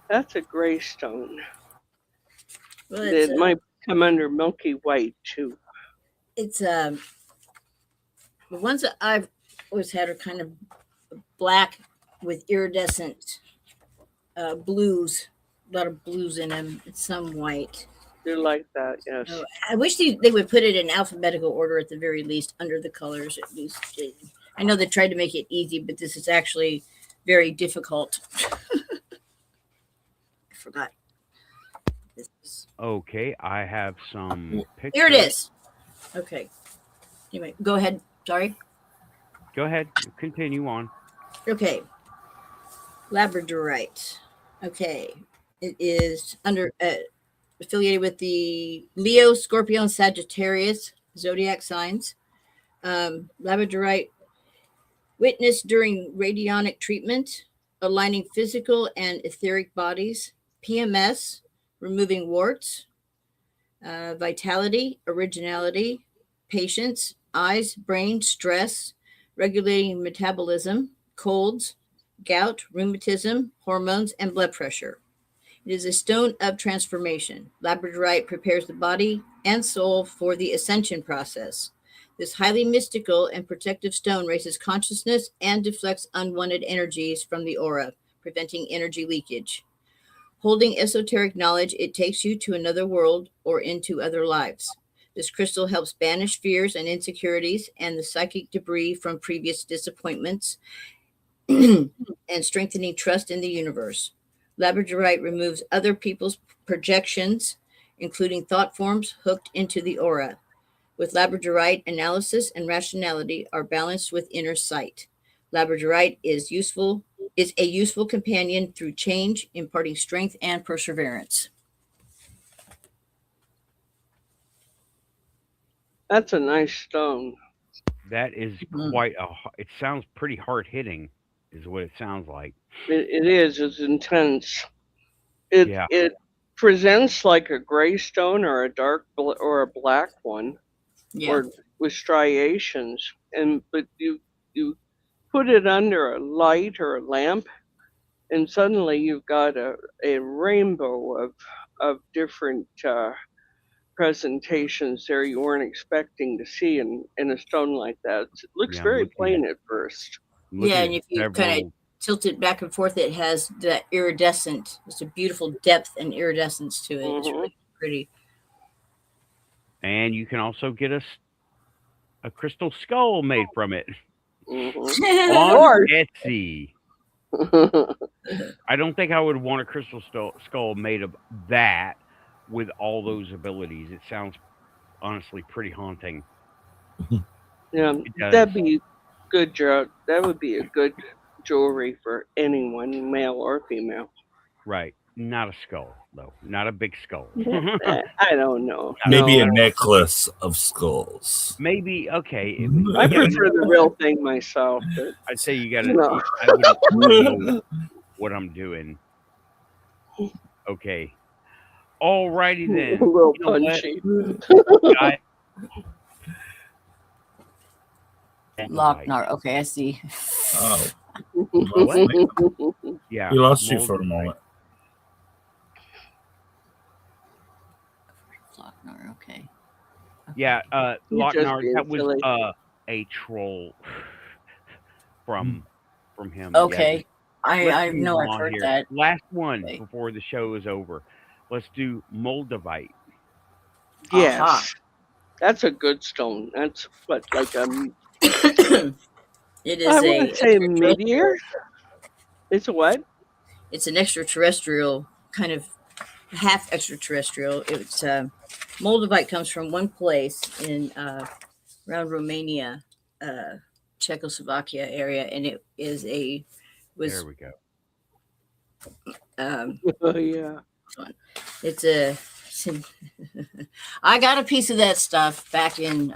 That's a gray stone. Well, It might come under milky white too. it's the ones that I've always had are kind of black with iridescent blues, a lot of blues in them, and some white. They're like that, yes. So I wish they would put it in alphabetical order at the very least under the colors. At least I know they tried to make it easy, but this is actually very difficult. I forgot. This is, Okay, I have some pictures. here it is. Okay. Anyway, go ahead. Sorry. Go ahead. Continue on. Okay. Labradorite. Okay. It is affiliated with the Leo, Scorpio, and Sagittarius zodiac signs. Labradorite witnessed during radionic treatment, aligning physical and etheric bodies, PMS, removing warts, vitality, originality, patience, eyes, brain, stress, regulating metabolism, colds, gout, rheumatism, hormones, and blood pressure. It is a stone of transformation. Labradorite prepares the body and soul for the ascension process. This highly mystical and protective stone raises consciousness and deflects unwanted energies from the aura, preventing energy leakage. Holding esoteric knowledge, it takes you to another world or into other lives. This crystal helps banish fears and insecurities and the psychic debris from previous disappointments and strengthening trust in the universe. Labradorite removes other people's projections, including thought forms hooked into the aura. With labradorite, analysis and rationality are balanced with inner sight. Labradorite is a useful companion through change, imparting strength and perseverance. That's a nice stone. That is quite a. It sounds pretty hard hitting, is what it sounds like. It is. It's intense. It presents like a gray stone or a or a black one, or with striations. But you put it under a light or a lamp, and suddenly you've got a rainbow of different presentations there you weren't expecting to see in a stone like that. It looks very plain at first. And if you kind of tilt it back and forth, it has that iridescent. It's a beautiful depth and iridescence to it. It's really pretty. And you can also get a crystal skull made from it on Etsy. I don't think I would want a crystal skull made of that with all those abilities. It sounds honestly pretty haunting. Yeah, that'd be good. That would be a good jewelry for anyone, male or female. Right. Not a skull, though. Not a big skull. I don't know. Maybe a necklace of skulls. Maybe, okay. I prefer the real thing myself. I'd say you got to. I wouldn't know what I'm doing. Okay. Alrighty then. A little punchy. Lochnar. Okay, I see. Oh. Yeah. We lost you for a moment. Lochnar, okay. Yeah, Lochnar, that was a troll from him. Okay. Yeah. I know I've heard that. Last one before the show is over. Let's do Moldavite. Yes. Uh-huh. That's a good stone. That's what, like it is I would say meteor. It's a what? It's an extraterrestrial, kind of half extraterrestrial. It's Moldavite comes from one place in around Romania, Czechoslovakia area, and it is there we go. Oh yeah. It's a. I got a piece of that stuff back in.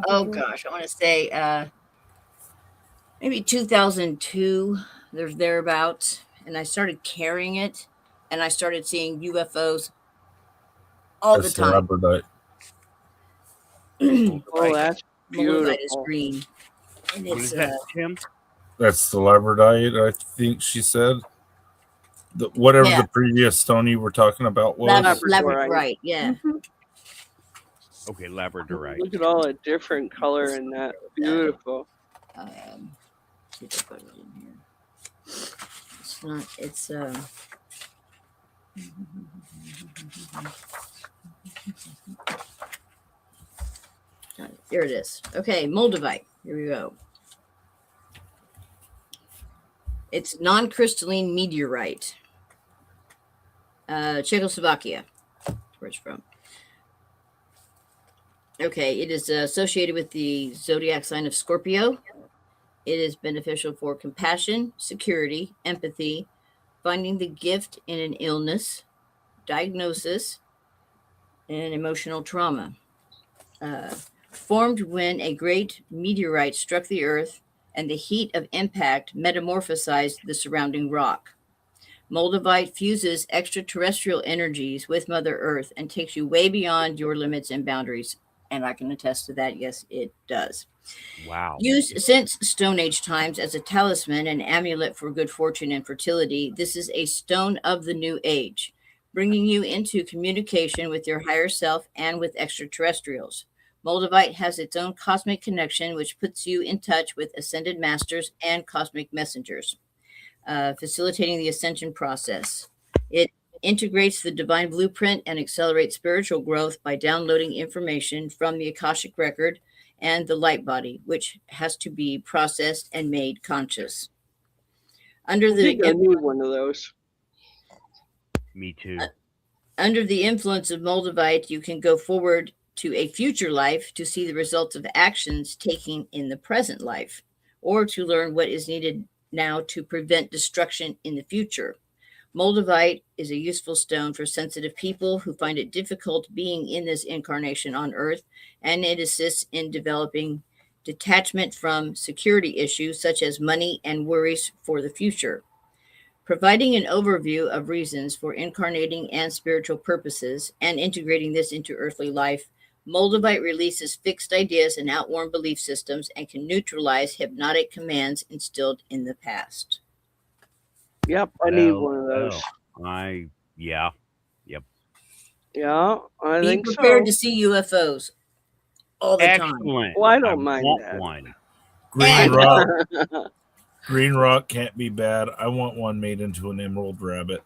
Oh gosh, I want to say maybe 2002. There's thereabouts, and I started carrying it, and I started seeing UFOs all the time. Oh, that's beautiful. Moldavite is green. And what is that, Tim? That's the labradorite, I think she said. Whatever the previous stone you were talking about was. Labradorite, yeah. Mm-hmm. Okay, labradorite. Look at all the different color in that. Beautiful. See if I put it in here. It's not. It's Here it is. Okay, Moldavite. Here we go. It's non-crystalline meteorite. Czechoslovakia. That's where it's from. Okay, it is associated with the zodiac sign of Scorpio. It is beneficial for compassion, security, empathy, finding the gift in an illness, diagnosis, and emotional trauma. Formed when a great meteorite struck the earth and the heat of impact metamorphosized the surrounding rock. Moldavite fuses extraterrestrial energies with Mother Earth and takes you way beyond your limits and boundaries. And I can attest to that. Yes, it does. Wow. Used since Stone Age times as a talisman and amulet for good fortune and fertility, this is a stone of the new age, bringing you into communication with your higher self and with extraterrestrials. Moldavite has its own cosmic connection, which puts you in touch with ascended masters and cosmic messengers, facilitating the ascension process. It integrates the divine blueprint and accelerates spiritual growth by downloading information from the Akashic record and the light body, which has to be processed and made conscious. I think I need one of those. Me too. Under the influence of Moldavite, you can go forward to a future life to see the results of actions taken in the present life. or to learn what is needed now to prevent destruction in the future. Moldavite is a useful stone for sensitive people who find it difficult being in this incarnation on Earth, and it assists in developing detachment from security issues such as money and worries for the future. Providing an overview of reasons for incarnating and spiritual purposes and integrating this into earthly life, Moldavite releases fixed ideas and outworn belief systems and can neutralize hypnotic commands instilled in the past. Yep, I need Well, one of those. Yeah. Yeah, I Be think prepared to so. see UFOs all the time. Excellent. Well, I don't mind want that. one. Green rock. Green rock can't be bad. I want one made into an emerald rabbit.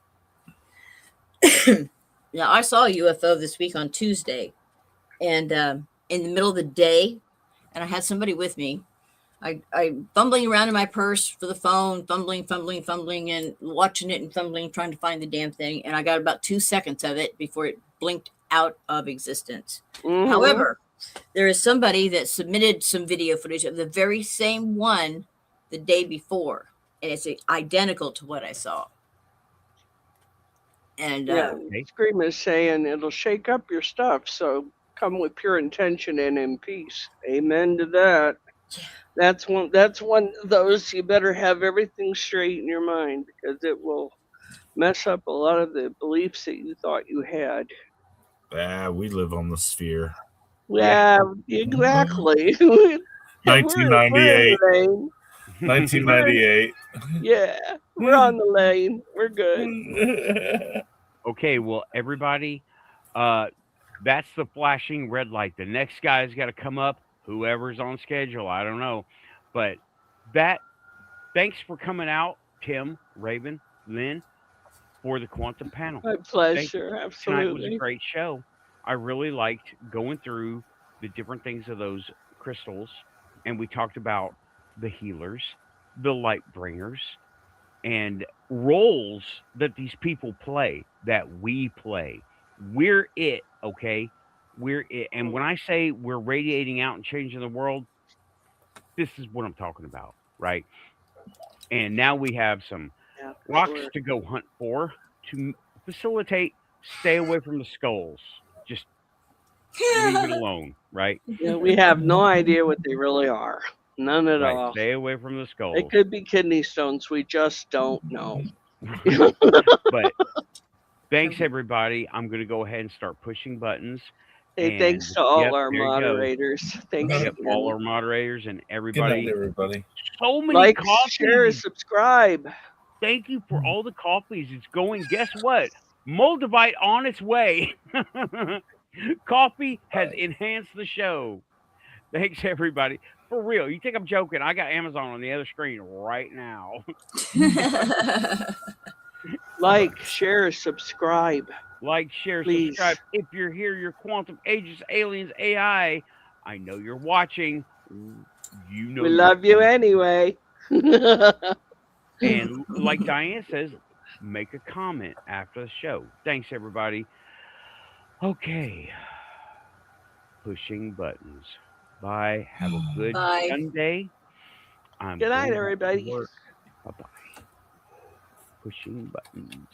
Now, I saw a UFO this week on Tuesday, and in the middle of the day, and I had somebody with me. I fumbling around in my purse for the phone, fumbling, and watching it and fumbling, trying to find the damn thing. And I got about 2 seconds of it before it blinked out of existence. Mhm. However, there is somebody that submitted some video footage of the very same one the day before, and it's identical to what I saw. And yeah, Scream is saying it'll shake up your stuff, so come with pure intention and in peace. Amen to that. That's one of those you better have everything straight in your mind, because it will mess up a lot of the beliefs that you thought you had. We live on the sphere. Yeah, exactly. 1998. 1998. Yeah, we're on the lane. We're good. Okay, well, everybody, that's the flashing red light. The next guy's got to come up, whoever's on schedule. I don't know. But thanks for coming out, Tim, Raven, Lynn, for the quantum panel. My Thank you. pleasure, Tonight was a absolutely. great show. I really liked going through the different things of those crystals, and we talked about the healers, the light bringers, and roles that these people play, that we play. We're it, okay? We're it. And when I say we're radiating out and changing the world, this is what I'm talking about, right? And now we have some Yeah, for rocks sure. to go hunt for to facilitate stay away from the skulls. Just leave it alone, right? Yeah, we have no idea what they really are. None at Right. all. Stay away from the They skulls. could be kidney stones. We just don't know. But thanks, everybody. I'm going to go ahead and start pushing buttons. Hey, And thanks to all our there you go. moderators. Thanks Yep, again. all our moderators and Good night, everybody. everybody. So many Like, coffees. share, subscribe. Thank you for all the coffees. It's going. Guess what? Moldavite on its way. Coffee has enhanced the show. Thanks, everybody. For real. You think I'm joking? I got Amazon on the other screen right now. Like, share, subscribe. Like, share, Please. subscribe. If you're here, you're quantum agents, aliens, AI. I know you're watching. You know We you're love you quantum. anyway. And like Diane says, make a comment after the show. Thanks, everybody. Okay. Pushing buttons. Bye. Have a good Bye. Sunday. I'm Good night, going back to everybody. work. Bye-bye. Pushing buttons.